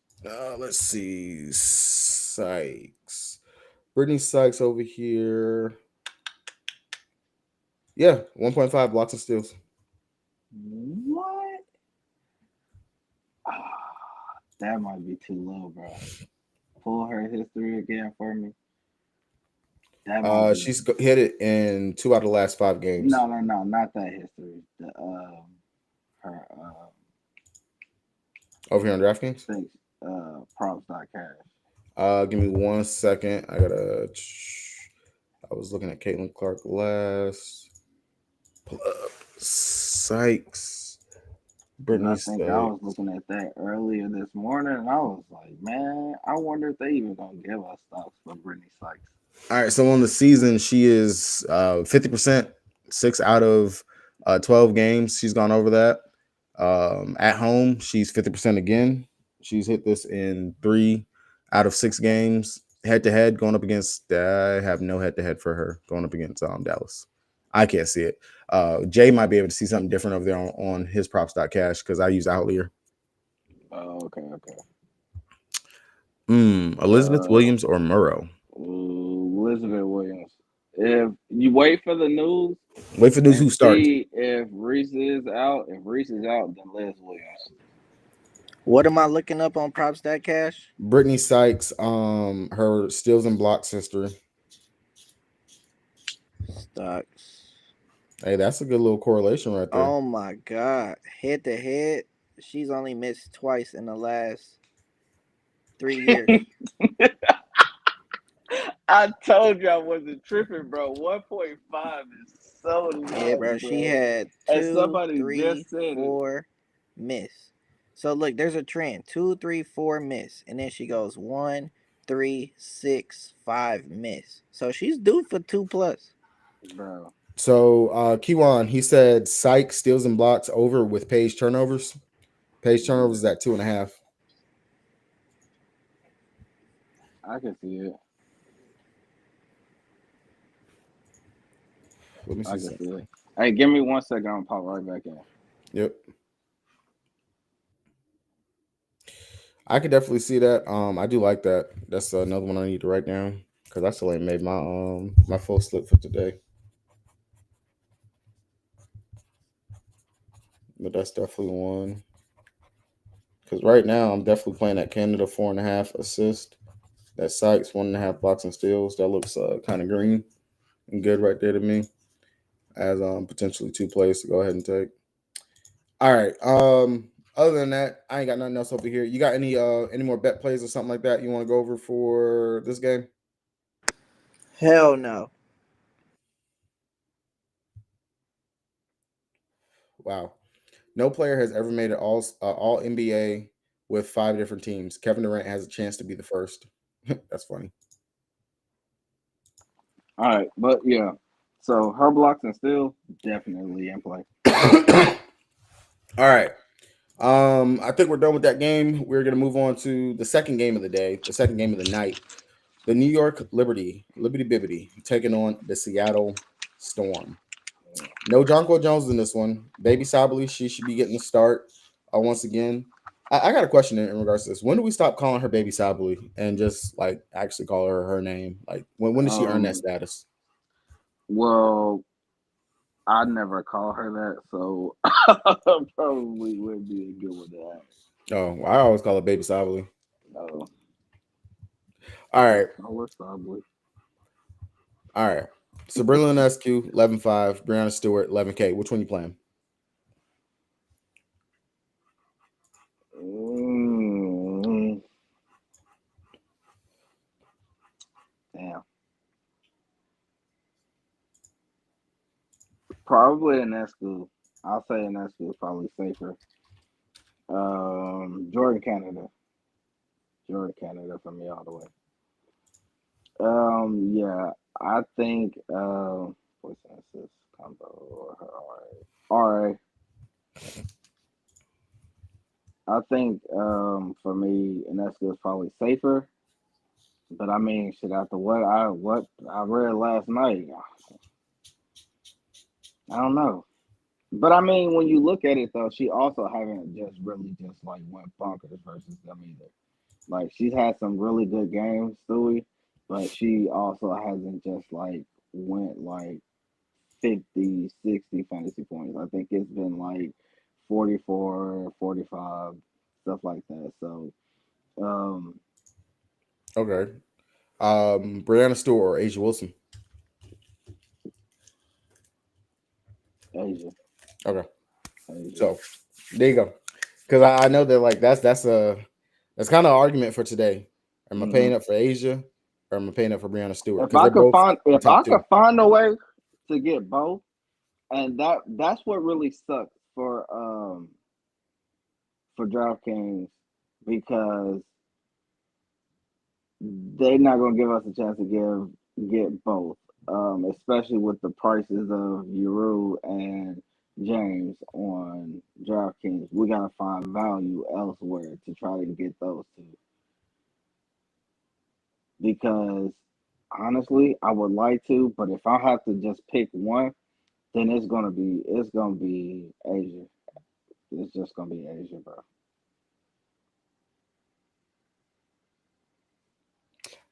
Let's see. Sykes. Brittany Sykes over here. Yeah, 1.5 blocks and steals. What? That might be too low, bro. Pull her history again for me. She's hit it in 2 out of the last 5 games. No, not that history. The her over here on DraftKings. Thanks. Props.cash. Give me 1 second. I was looking at Caitlin Clark last. Pull up Sykes. Brittany Sykes. I was looking at that earlier this morning, and I was like, man, I wonder if they even gonna give us stocks for Brittany Sykes. All right, so on the season, she is 50%, 6 out of 12 games. She's gone over that. At home, she's 50% again. She's hit this in 3 out of 6 games. Head-to-head, going up against, I have no head-to-head for her, going up against Dallas. I can't see it. Jay might be able to see something different over there on his props.cash because I use Outlier. Oh, okay. Elizabeth Williams or Murrow? Elizabeth Williams. If you wait for the news, who starts. If Reese is out, then Liz Williams. What am I looking up on props.cash? Brittany Sykes, her steals and blocks history. Stocks. Hey, that's a good little correlation right there. Oh my God. Head to head, she's only missed twice in the last 3 years. I told you I wasn't tripping, bro. 1.5 is so low. Yeah, bro. She had 2, 3, 4 miss. So look, there's a trend: 2, 3, 4 miss, and then she goes 1, 3, 6, 5 miss. So she's due for 2+, bro. So Kiwan, he said Sykes steals and blocks over with Paige turnovers. Paige turnovers is at 2.5. I can see it. Let me see something. Hey, give me 1 second. I'll pop right back in. Yep. I could definitely see that. I do like that. That's another one I need to write down because I still ain't made my my full slip for today. But that's definitely one. Because right now I'm definitely playing at Canada 4.5 assist. That Sykes 1.5 blocks and steals. That looks kind of green and good right there to me. As potentially 2 plays to go ahead and take. All right. Other than that, I ain't got nothing else over here. You got any more bet plays or something like that you want to go over for this game? Hell no. Wow. No player has ever made it all NBA with 5 different teams. Kevin Durant has a chance to be the first. That's funny. All right, but yeah. So her blocks and steal definitely in play. All right. I think we're done with that game. We're gonna move on to the second game of the day, the second game of the night. The New York Liberty Bibbity, taking on the Seattle Storm. No Jonquil Jones in this one. Baby Sabally, she should be getting the start once again. I got a question in regards to this. When do we stop calling her Baby Sabally and just like actually call her name? Like when did she earn that status? Well, I never call her that, so I probably would be good with that. Oh, well, I always call her Baby Sabally. No. All right. Call her Sabally. All right. Sabrina Ionescu, 11-5. Brianna Stewart, 11K. Which one you playing? Damn. Probably Ionescu. I'll say Ionescu is probably safer. Jordan Canada for me all the way. Yeah, I think what's this combo or RA. I think for me Ionescu is probably safer. But I mean, shit. After what I read last night, I don't know. But I mean, when you look at it though, she also haven't just really just like went bonkers versus them either. Like she's had some really good games, Stewie, but she also hasn't just like went like 50, 60 fantasy points. I think it's been like 44, 45, stuff like that. So, Okay. Brianna Stewart or Asia Wilson? Asia. Okay. Asia. So there you go. Because I know that like that's kind of an argument for today. Am I paying up for Asia or am I paying up for Brianna Stewart? If I could find a way to get both, and that's what really sucks for DraftKings, because they're not gonna give us a chance to get both, especially with the prices of Euro and James on DraftKings. We gotta find value elsewhere to try to get those two. Because honestly, I would like to, but if I have to just pick one, then it's gonna be Asia. It's just gonna be Asia, bro.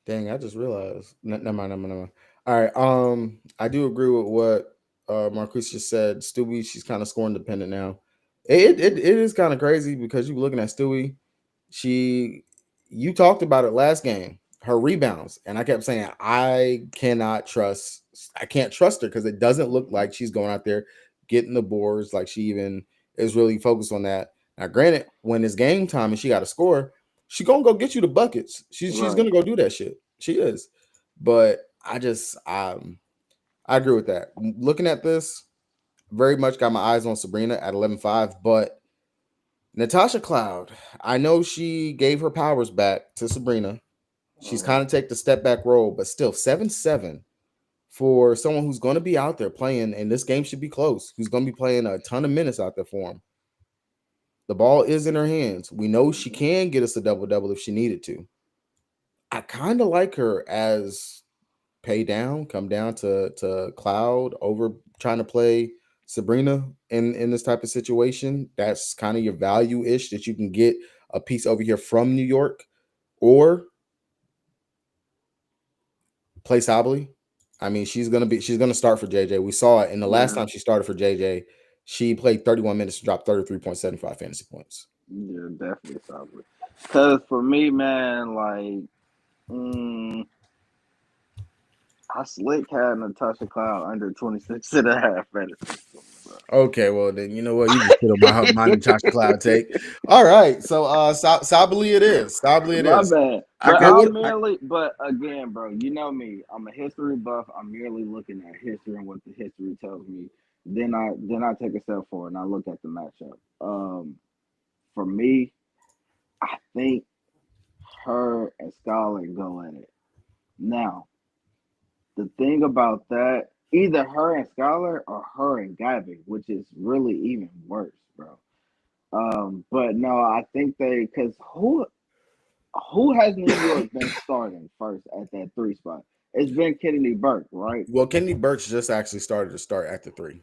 Dang, I just realized. Never mind. All right. I do agree with what Marquise just said. Stewie, she's kind of scoring dependent now. It is kind of crazy because you were looking at Stewie. You talked about it last game. Her rebounds, and I kept saying I can't trust her because it doesn't look like she's going out there getting the boards like she even is really focused on that. Now, granted, when it's game time and she got to score, she gonna go get you the buckets. She's gonna go do that shit. She is, but I agree with that. Looking at this, very much got my eyes on Sabrina at 11-5, but Natasha Cloud, I know she gave her powers back to Sabrina. She's kind of take the step back role, but still 7-7 for someone who's going to be out there playing, and this game should be close. Who's going to be playing a ton of minutes out there for him. The ball is in her hands. We know she can get us a double-double if she needed to. I kind of like her as come down to Cloud over trying to play Sabrina in this type of situation. That's kind of your value-ish that you can get a piece over here from New York, or play Sabally. I mean, she's gonna start for JJ. We saw it in the last time she started for JJ. She played 31 minutes and dropped 33.75 fantasy points. Yeah, definitely Sabally. Because for me, man, like, I slick had Natasha Cloud under 26.5 fantasy. Okay, well then you know what, you just put on my Natasha Cloud take. All right, so Sabali it is. Sabali it My is. bad. I But got you. but again, bro, you know me. I'm a history buff. I'm merely looking at history and what the history tells me. Then I take a step forward and I look at the matchup. For me, I think her and Scholar go at it. Now, the thing about that, either her and Scholar or her and Gabby, which is really even worse, bro. But no, I think because who has New York been starting first at that 3 spot? It's been Kennedy Burke, right? Well, Kennedy Burks just actually started to start at the 3.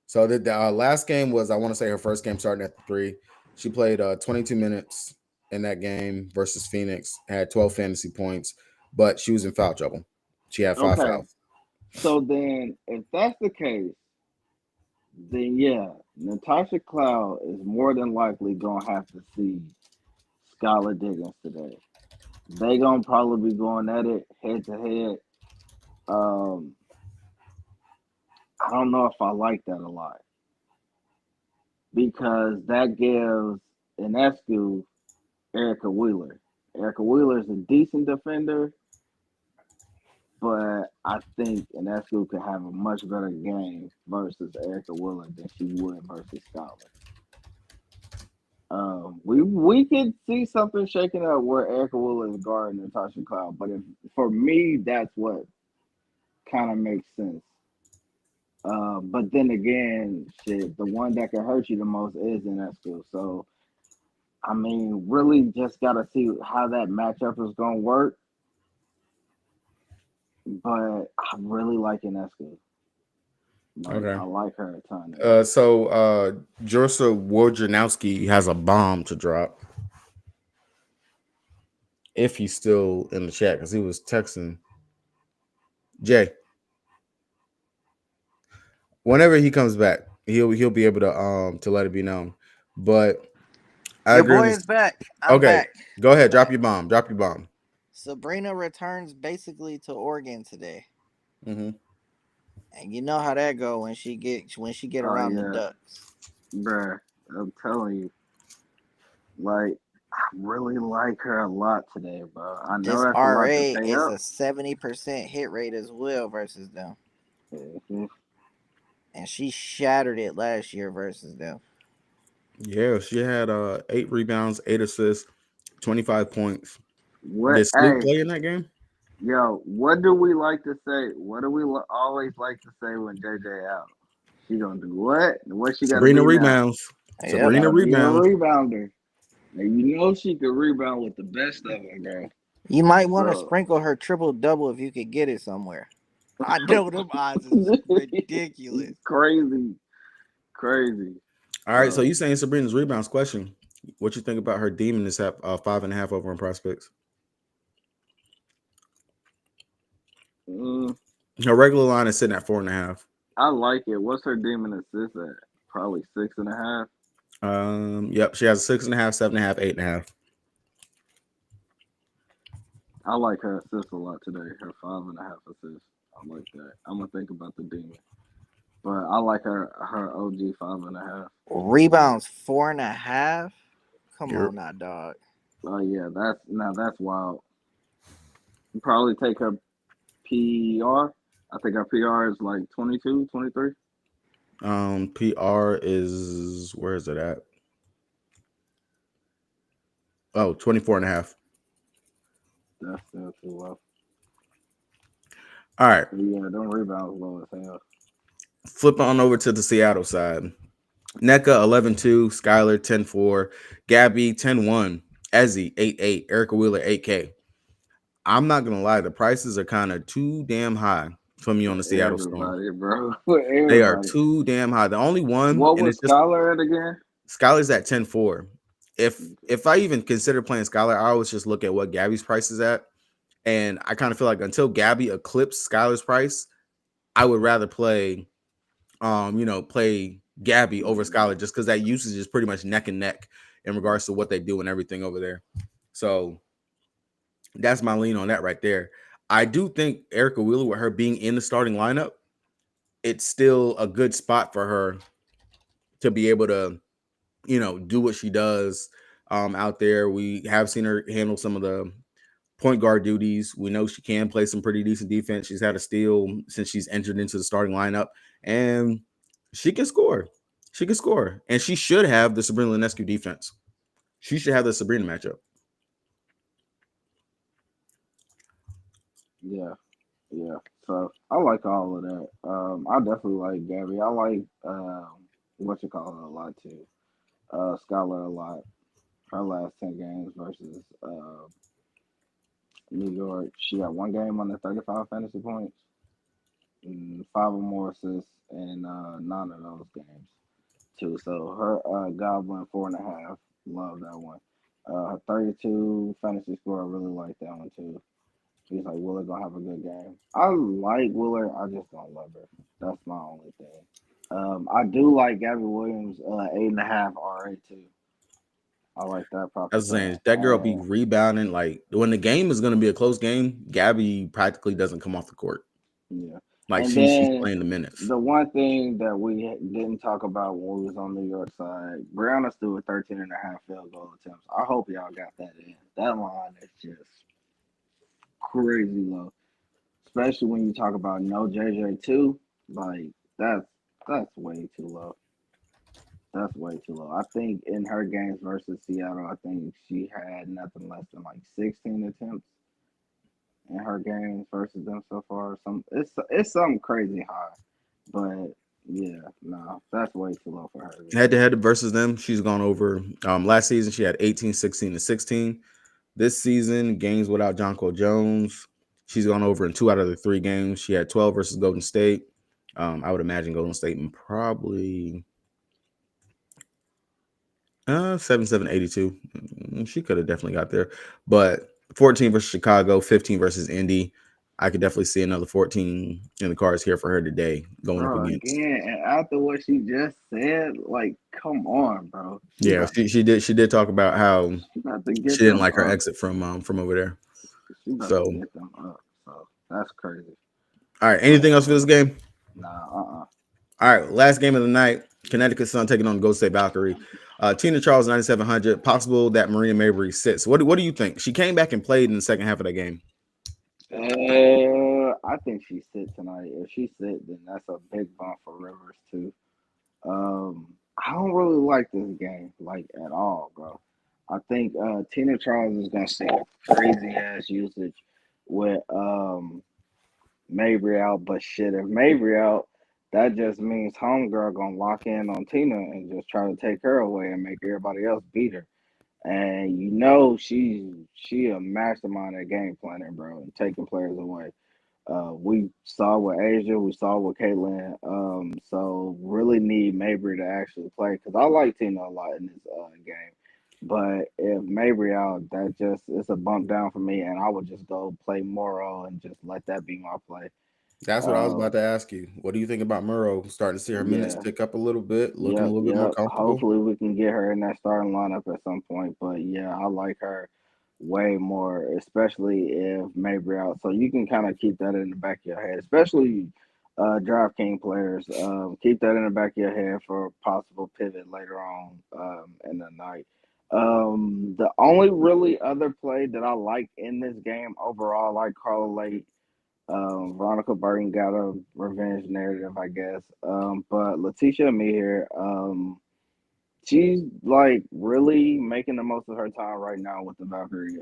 So the last game was, I want to say, her first game starting at the 3. She played 22 minutes in that game versus Phoenix, had 12 fantasy points, but she was in foul trouble. She had 5 Okay. fouls. So then, if that's the case, then yeah, Natasha Cloud is more than likely gonna have to see Skylar Diggins today. They gonna probably be going at it head to head. Um, I don't know if I like that a lot because that gives Enescu Erica Wheeler. Erica Wheeler is a decent defender, but I think Enescu could have a much better game versus Erica Wheeler than she would versus Skylar. We could see something shaking up where Erica Wheeler is guarding Natasha Cloud, but for me, that's what kind of makes sense. But then again, shit, the one that can hurt you the most is Enescu. So I mean, really just gotta see how that matchup is gonna work. But I really like Enescu. Like Okay. I like her a ton. Jorsa Wojnarowski has a bomb to drop if he's still in the chat because he was texting Jay. Whenever he comes back, he'll be able to let it be known. But I Your agree on boy this. is back. I'm Okay, back. go I'm ahead. Drop back. your bomb. Drop your bomb. Sabrina returns basically to Oregon today, Mm-hmm. and you know how that go when she get Oh around the yeah, Ducks. bruh. I'm telling you, like I really like her a lot today, bro. I know This that's a lot to RA pay is up. a 70% hit rate as well versus them, Mm-hmm. and she shattered it last year versus them. Yeah, she had 8 rebounds, 8 assists, 25 points. What? Did Snoop Hey, play in that game? yo, what do we like to say? What do we always like to say when JJ out? She gonna do what? What she got to Sabrina be now? rebounds. She Yep. Sabrina gotta be a rebounds. rebounder. And you know she could rebound with the best of them, bro. You might want to So sprinkle her triple double if you could get it somewhere. I know them odds is ridiculous. crazy, crazy. All right, so So you saying Sabrina's rebounds? Question: what you think about her demon this at 5.5 over in prospects? mm, Her regular line is sitting at 4.5. I like it. What's her demon assist at? Probably 6.5. Yep, she has a 6.5, 7.5, 8.5. I like her assist a lot today. Her 5.5 assists. I like that. I'm gonna think about the demon. But I like her OG 5.5. Rebounds 4.5. Come Yep. on now, dog. Oh yeah, that's wild. You probably take her PR. I think her PR is like 22, 23. PR is, where is it at? Oh, 24.5. That's still too low. All right. But yeah, them rebounds low as hell. Flip on over to the Seattle side. NECA 11-2, Skylar 10-4, Gabby 10-1, Ezzy 8-8, Erica Wheeler 8K. I'm not gonna lie, the prices are kind of too damn high for me on For the Seattle Storm. everybody, bro. For They are everybody. too damn high. The only one, What and was it's just Scholar at again? Skylar's at 10-4. If I even consider playing Skylar, I always just look at what Gabby's price is at. And I kind of feel like until Gabby eclipsed Skylar's price, I would rather play play Gabby over Skylar just because that usage is pretty much neck and neck in regards to what they do and everything over there. So that's my lean on that right there. I do think Erica Wheeler, with her being in the starting lineup, it's still a good spot for her to be able to, do what she does out there. We have seen her handle some of the point guard duties. We know she can play some pretty decent defense. She's had a steal since she's entered into the starting lineup, and she can score. She can score, and she should have the Sabrina Ionescu defense. She should have the Sabrina matchup. Yeah. So I like all of that. I definitely like Gabby. I like what you call it a lot too. Skylar a lot. Her last 10 games versus New York, she got one game under 35 fantasy points, 5 or more assists, and none of those games too. So her Goblin 4.5, love that one. Her 32 fantasy score, I really like that one too. He's like, Willard gonna have a good game. I like Willard, I just don't love her. That's my only thing. I do like Gabby Williams, 8.5 RA too. I like that proper. I was saying that girl be rebounding. Like when the game is going to be a close game, Gabby practically doesn't come off the court. Yeah, like she's playing the minutes. The one thing that we didn't talk about when we was on New York side, Brianna's still with 13.5 field goal attempts. I hope y'all got that in. That line is just crazy low, especially when you talk about no JJ too. Like that's way too low. That's way too low. I think in her games versus Seattle, I think she had nothing less than like 16 attempts in her games versus them so far. It's something crazy high, but yeah, no, that's way too low for her. Head to head versus them, she's gone over. Last season she had 18, 16, and 16. This season, games without Jonquel Jones, she's gone over in 2 out of the 3 games. She had 12 versus Golden State. I would imagine Golden State and probably 77-82. She could have definitely got there, but 14 versus Chicago, 15 versus Indy. I could definitely see another 14 in the cards here for her today going up against. Again, and after what she just said, like, come on, bro. She did talk about how she didn't like her exit from over there. So get them up. So that's crazy. All right, anything else for this game? Nah. All right, last game of the night. Connecticut Sun taking on the Golden State Valkyrie. Tina Charles 9,700. Possible that Marina Mabrey sits. What do you think? She came back and played in the second half of that game. I think she sit tonight. If she sit, then that's a big bump for Rivers too. I don't really like this game like at all, bro. I think Tina Charles is gonna see crazy ass usage with Mabrey out, but shit, if Mabrey out, that just means homegirl gonna lock in on Tina and just try to take her away and make everybody else beat her. And you know she a mastermind at game planning, bro, and taking players away. We saw with Asia, we saw with Caitlin. So really need Mabrey to actually play because I like Tina a lot in this game. But if Mabrey out, that just it's a bump down for me, and I would just go play Morrow and just let that be my play. That's what I was about to ask you. What do you think about Murrow starting to see her minutes tick up a little bit, looking a little bit more comfortable? Hopefully we can get her in that starting lineup at some point. But yeah, I like her way more, especially if Mabrey out. So you can kind of keep that in the back of your head, especially DraftKings players. Keep that in the back of your head for a possible pivot later on in the night. The only really other play that I like in this game overall, like Carla Lake, Veronica Burton got a revenge narrative, I guess. But Letitia Meir, she's like really making the most of her time right now with the Valkyrie.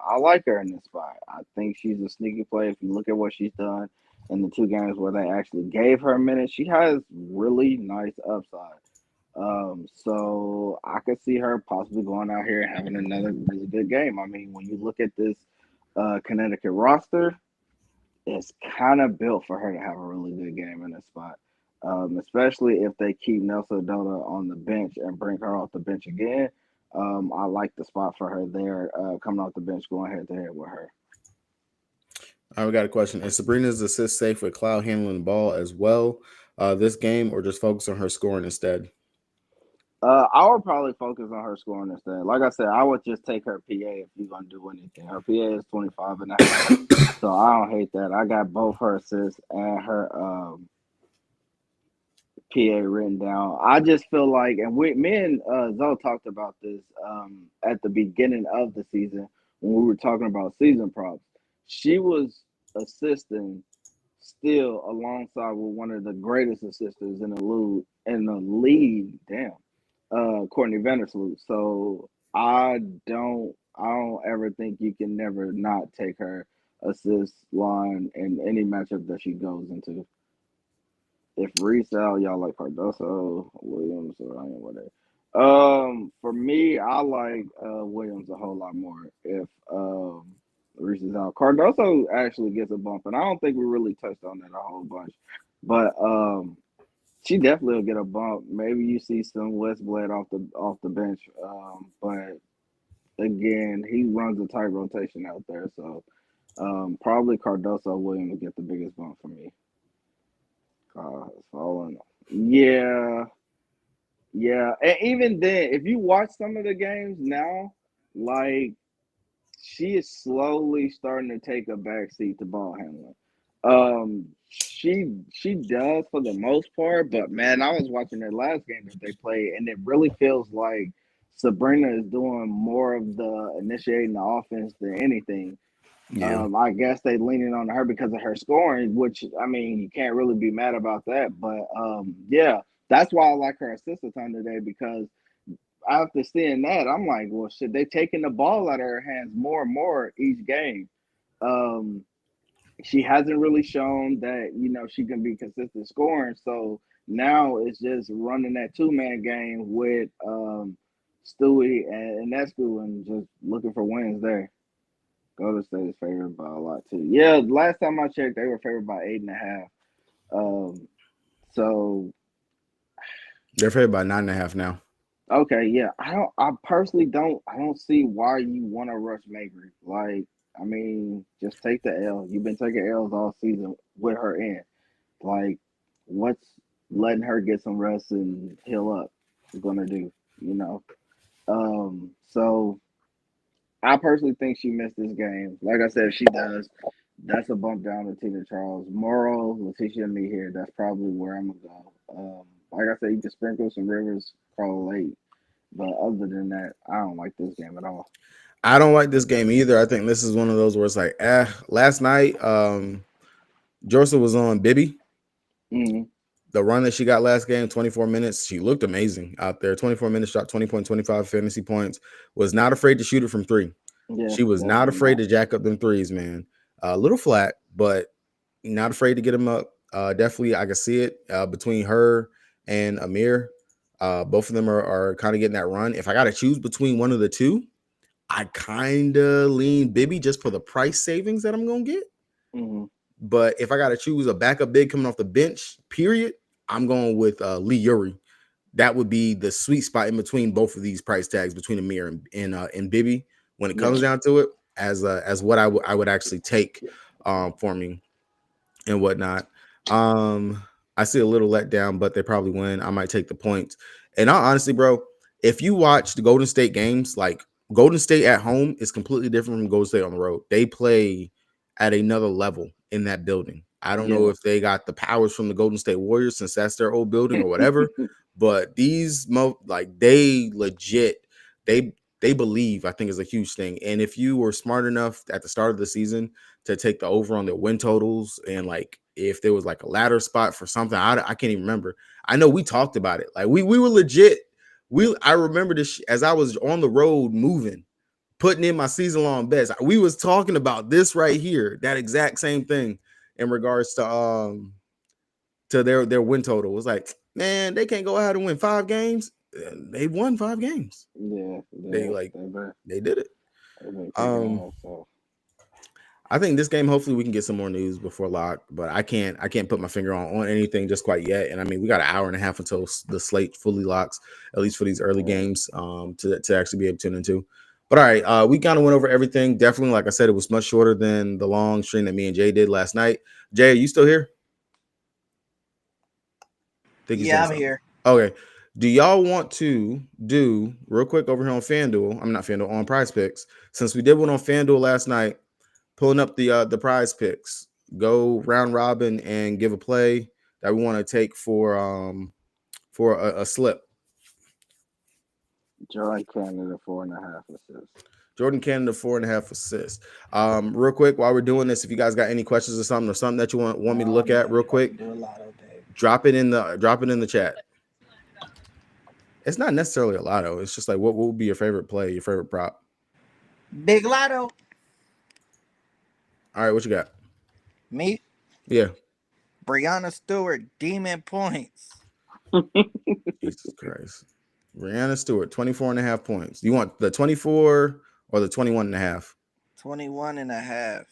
I like her in this spot. I think she's a sneaky play. If you look at what she's done in the 2 games where they actually gave her minutes, she has really nice upside. So I could see her possibly going out here and having another really good game. I mean, when you look at this Connecticut roster, it's kind of built for her to have a really good game in this spot. Especially if they keep Nelson Dota on the bench and bring her off the bench again. I like the spot for her there, coming off the bench, going head to head with her. We got a question. Is Sabrina's assist safe with Cloud handling the ball as well this game, or just focus on her scoring instead? I would probably focus on her scoring instead. Like I said, I would just take her PA if you're going to do anything. Her PA is 25.5, so I don't hate that. I got both her assists and her PA written down. I just feel like, and me and Zoe talked about this at the beginning of the season when we were talking about season props. She was assisting still alongside with one of the greatest assistants in the league. Damn, Courtney Vandersloot. So I don't ever think you can never not take her assist line in any matchup that she goes into. If resale, y'all like Cardoso, Williams, or I ain't whatever. For me, I like Williams a whole lot more. If Reese's out, Cardoso actually gets a bump, and I don't think we really touched on that a whole bunch, but she definitely will get a bump. Maybe you see some Westblad off the bench, but again, he runs a tight rotation out there, so probably Cardoso Williams get the biggest bump for me. Falling. Yeah, yeah. And even then, if you watch some of the games now, like she is slowly starting to take a backseat to ball handling. She does for the most part, but man, I was watching their last game that they played, and it really feels like Sabrina is doing more of the initiating the offense than anything. Yeah. I guess they leaning on her because of her scoring, which I mean you can't really be mad about that. But yeah, that's why I like her assist a ton today because after seeing that, I'm like, well, shit, they taking the ball out of her hands more and more each game. Um, she hasn't really shown that she can be consistent scoring. So now it's just running that 2-man game with Stewie and Escu and just looking for wins there. Golden State is favored by a lot too. Yeah, last time I checked, they were favored by 8.5. So They're favored by 9.5 now. okay, yeah. I personally don't see why you want to rush Mabrey. Like, I mean, just take the L. You've been taking L's all season with her in. Like, what's letting her get some rest and heal up gonna do, you know? So I personally think she missed this game. Like I said, if she does, that's a bump down to Tina Charles. Morrow, Letitia, and me here. That's probably where I'm gonna go. Like I said, you can sprinkle some Rivers, call late, but other than that, I don't like this game at all. I don't like this game either. I think this is one of those where it's like, last night, Jorsa was on Bibby. Mm-hmm. The run that she got last game, 24 minutes, she looked amazing out there. 24 minutes, shot 20.25 fantasy points. Was not afraid to shoot it from three. Yeah, She was not afraid to jack up them threes, man. A little flat, but not afraid to get them up. Definitely, I can see it between her and Amir. Both of them are kind of getting that run. If I got to choose between one of the two, I kind of lean Bibby just for the price savings that I'm going to get. Mm-hmm. But if I got to choose a backup big coming off the bench, period, I'm going with Lee Yuri. That would be the sweet spot in between both of these price tags between Amir and Bibby when it comes down to it, as what I would actually take for me and whatnot. I see a little letdown, but they probably win. I might take the points. And honestly, bro, if you watch the Golden State games, like Golden State at home is completely different from Golden State on the road. They play at another level in that building. I don't know if they got the powers from the Golden State Warriors since that's their old building or whatever, but these they legit they believe, I think, is a huge thing. And if you were smart enough at the start of the season to take the over on their win totals, and like if there was like a ladder spot for something, I can't even remember. I know we talked about it. Like we were legit. I remember this as I was on the road moving, putting in my season long bets. We was talking about this right here, that exact same thing in regards to their win total. It was like, man, they can't go out and win 5 games. They won 5 games. Yeah, They did it. I think this game, hopefully we can get some more news before lock, but I can't put my finger on anything just quite yet. And I mean, we got an hour and a half until the slate fully locks, at least for these early games, to actually be able to tune into. But all right, we kind of went over everything. Definitely, like I said, it was much shorter than the long stream that me and Jay did last night. Jay, are you still here? Yeah, I'm here. Okay. Do y'all want to do real quick over here on FanDuel? I'm not FanDuel, on Prize Picks. Since we did one on FanDuel last night, pulling up the Prize Picks, go round robin and give a play that we want to take for for a slip. Jordan Canada 4.5 assists. Jordan Canada 4.5 assists. Real quick, while we're doing this, if you guys got any questions or something that you want me to look at real quick, drop it in the chat. It's not necessarily a lotto. It's just like what would be your favorite play, your favorite prop? Big lotto. All right, what you got? Me? Yeah. Brianna Stewart, demon points. Jesus Christ. Brianna Stewart, 24.5 points. You want the 24 or the 21.5? 21.5.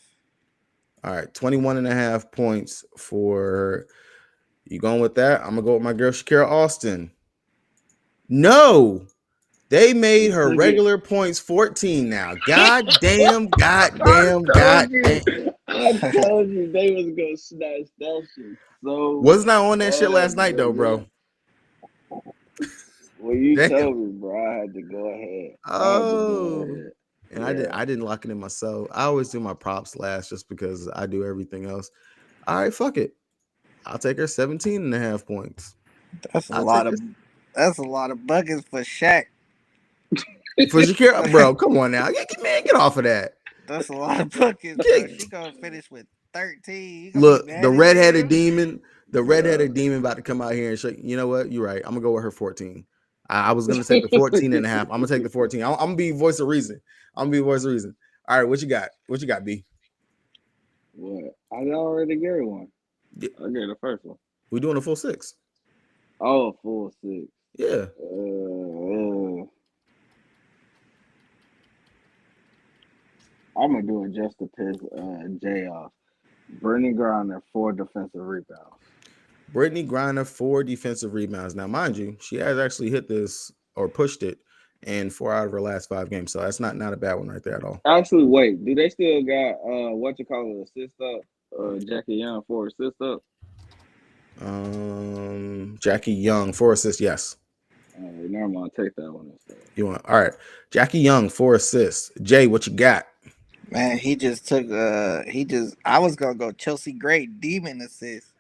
All right, 21.5 points for her. You going with that? I'm gonna go with my girl Shakira Austin. No, they made her regular points 14 now. God damn. I told you they was gonna snatch that shit. So was not on that shit last night though, bro. Well, you told me, bro. I had to go ahead. And I didn't lock it in myself. I always do my props last just because I do everything else. All right, fuck it. I'll take her 17.5 points. That's a lot of buckets for Shaq. For Shakira, bro, come on now. Get off of that. That's a lot of buckets, bro. She gonna finish with 13. Look, the redheaded demon about to come out here and show you know what? You're right. I'm gonna go with her 14. I was gonna take the 14.5. I'm gonna take the 14. I'm gonna be voice of reason. All right, what you got? B? What? I already gave one. Yeah. I gave the first one. We're doing a full 6. Oh, full 6. Yeah. I'm gonna do it just to piss Jay off. Brittany Griner 4 defensive rebounds. Brittany Griner 4 defensive rebounds. Now, mind you, she has actually hit this or pushed it in 4 out of her last 5 games, so that's not a bad one right there at all. Actually, wait, do they still got assist up? Jackie Young 4 assist up. Jackie Young 4 assists. Yes. All right, never mind. Take that one instead. You want all right? Jackie Young 4 assists. Jay, what you got? Man, he just took. I was gonna go Chelsea Gray demon assist.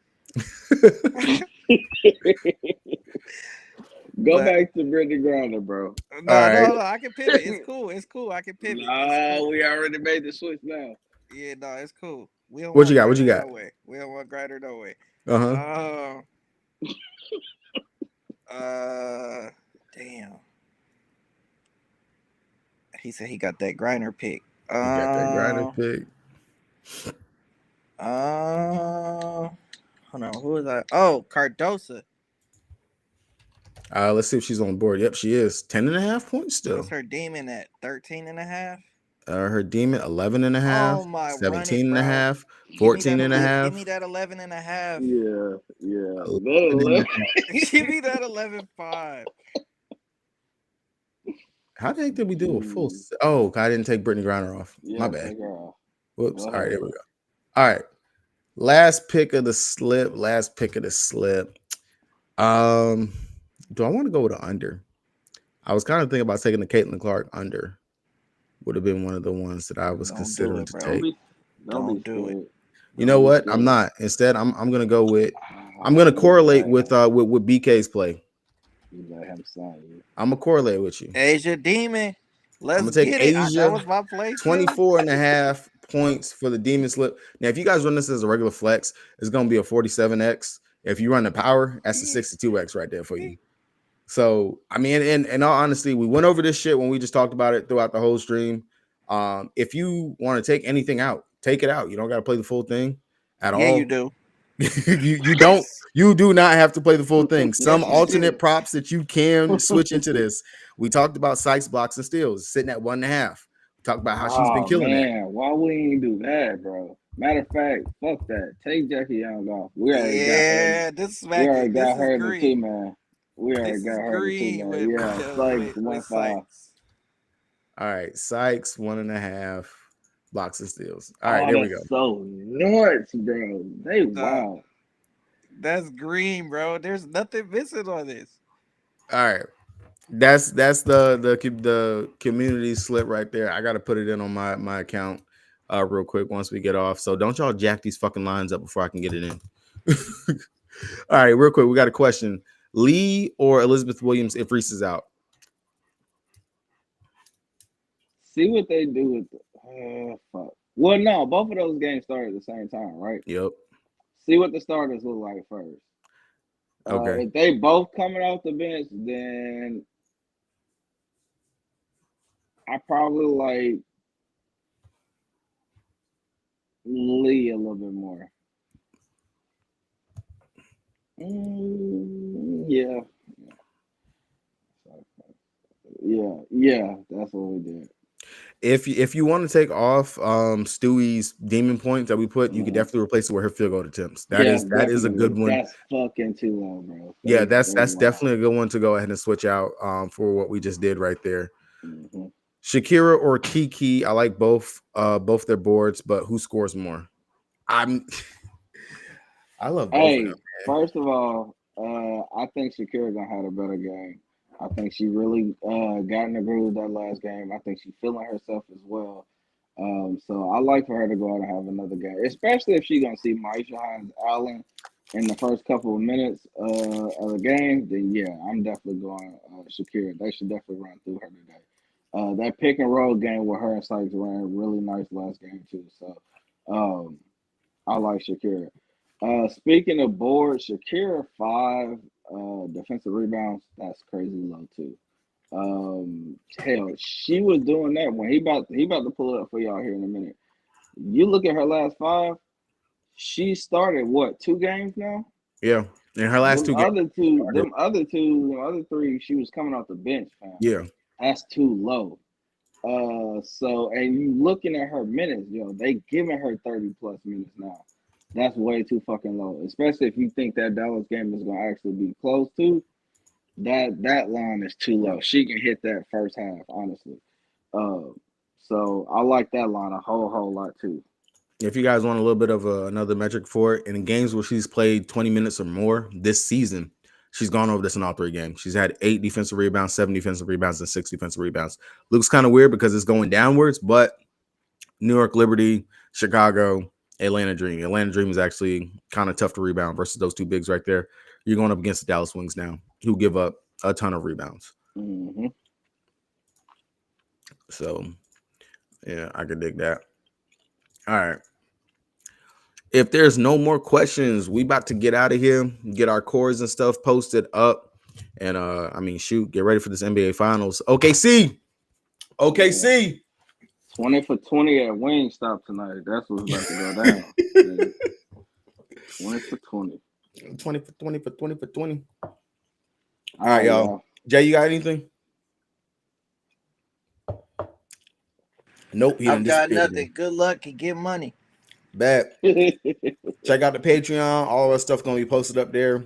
Go back to Brittany Griner, bro. No, I can pivot. It's cool. I can pivot. No, we already made the switch now. Yeah, no, it's cool. What you got? No way. We don't want Griner no way. Damn. He said he got that Griner pick. Hold on, who was I? Oh, Cardosa. Let's see if she's on board. Yep, she is. 10.5 points still. What's her demon at? 13.5. Her demon 11.5. Oh my, 17.5. 14.5. Give me that 11.5. Yeah. Give me that 11.5. How the heck did we do a full? Oh, I didn't take Brittany Griner off. Yeah, my bad. Whoops. All right, there we go. All right. Last pick of the slip. Do I want to go with an under? I was kind of thinking about taking the Caitlin Clark under. Would have been one of the ones that I was considering to take. Don't do it. You know what? I'm not. Instead, I'm gonna go with. I'm gonna correlate with BK's play. I'm gonna correlate with you. Asia Demon. I'm gonna take Asia. That was my play. 24.5 points for the Demon slip. Now, if you guys run this as a regular flex, it's gonna be a 47x. If you run the power, that's a 62x right there for you. So, I mean, in all honesty, we went over this shit when we just talked about it throughout the whole stream. If you want to take anything out, take it out. You don't got to play the full thing at all. Yeah, you do. you don't. You do not have to play the full thing. Some alternate props that you can switch into this. We talked about Sykes, blocks, and steals sitting at 1.5. We talked about how she's been killing it. Why we ain't do that, bro? Matter of fact, fuck that. Take Jackie Young off. We already got her in the team, man. We already got her in the team, man. Sykes 1.5. All right, Sykes 1.5. Blocks and steals. All right, there we go. So nuts, bro. They wow. That's green, bro. There's nothing missing on this. All right, that's the community slip right there. I got to put it in on my account real quick once we get off. So don't y'all jack these fucking lines up before I can get it in. All right, real quick, we got a question. Lee or Elizabeth Williams if Reese is out? See what they do with the fuck. Well, no, both of those games started at the same time, right? Yep. See what the starters look like first. Okay. If they both coming off the bench, then I probably like Lee a little bit more. Yeah. Yeah, that's what we did. If you want to take off Stewie's demon point that we put, you could definitely replace it with her field goal attempts. That is a good one. That's fucking too low, bro. That's definitely a good one to go ahead and switch out for what we just did right there. Mm-hmm. Shakira or Kiki, I like both their boards, but who scores more? I love both of them. Man. First of all, I think Shakira gonna have a better game. I think she really got in the groove that last game. I think she's feeling herself as well. So I like for her to go out and have another game, especially if she's gonna see Maisha Hines-Allen in the first couple of minutes of the game. Then yeah, I'm definitely going Shakira. They should definitely run through her today. That pick and roll game with her and Sykes ran really nice last game too. So I like Shakira. Speaking of boards, Shakira 5 defensive rebounds. That's crazy low too. Hell, she was doing that when he about to pull it up for y'all here in a minute. You look at her last 5. She started what 2 games now? Yeah, in her last 2 games. Them other 3, she was coming off the bench. Fam. Yeah, that's too low. So and you looking at her minutes, they giving her 30 plus minutes now. That's way too fucking low, especially if you think that Dallas game is gonna actually be close to. That line is too low. She can hit that first half, honestly. So I like that line a whole lot too. If you guys want a little bit of another metric for it, in games where she's played 20 minutes or more this season, she's gone over this in all 3 games. She's had 8 defensive rebounds, 7 defensive rebounds, and 6 defensive rebounds. Looks kind of weird because it's going downwards, but New York Liberty, Chicago, Atlanta Dream. Atlanta Dream is actually kind of tough to rebound versus those 2 bigs right there. You're going up against the Dallas Wings now, who give up a ton of rebounds. Mm-hmm. So, yeah, I could dig that. All right. If there's no more questions, we about to get out of here, get our cores and stuff posted up. And, get ready for this NBA Finals. OKC. 20 for 20 at Wingstop tonight. That's what's about to go down. 20 for 20. 20 for 20 for 20 for 20. All right, y'all. Jay, you got anything? Nope. I've got nothing. Good luck and get money. Bet. Check out the Patreon. All of our stuff going to be posted up there.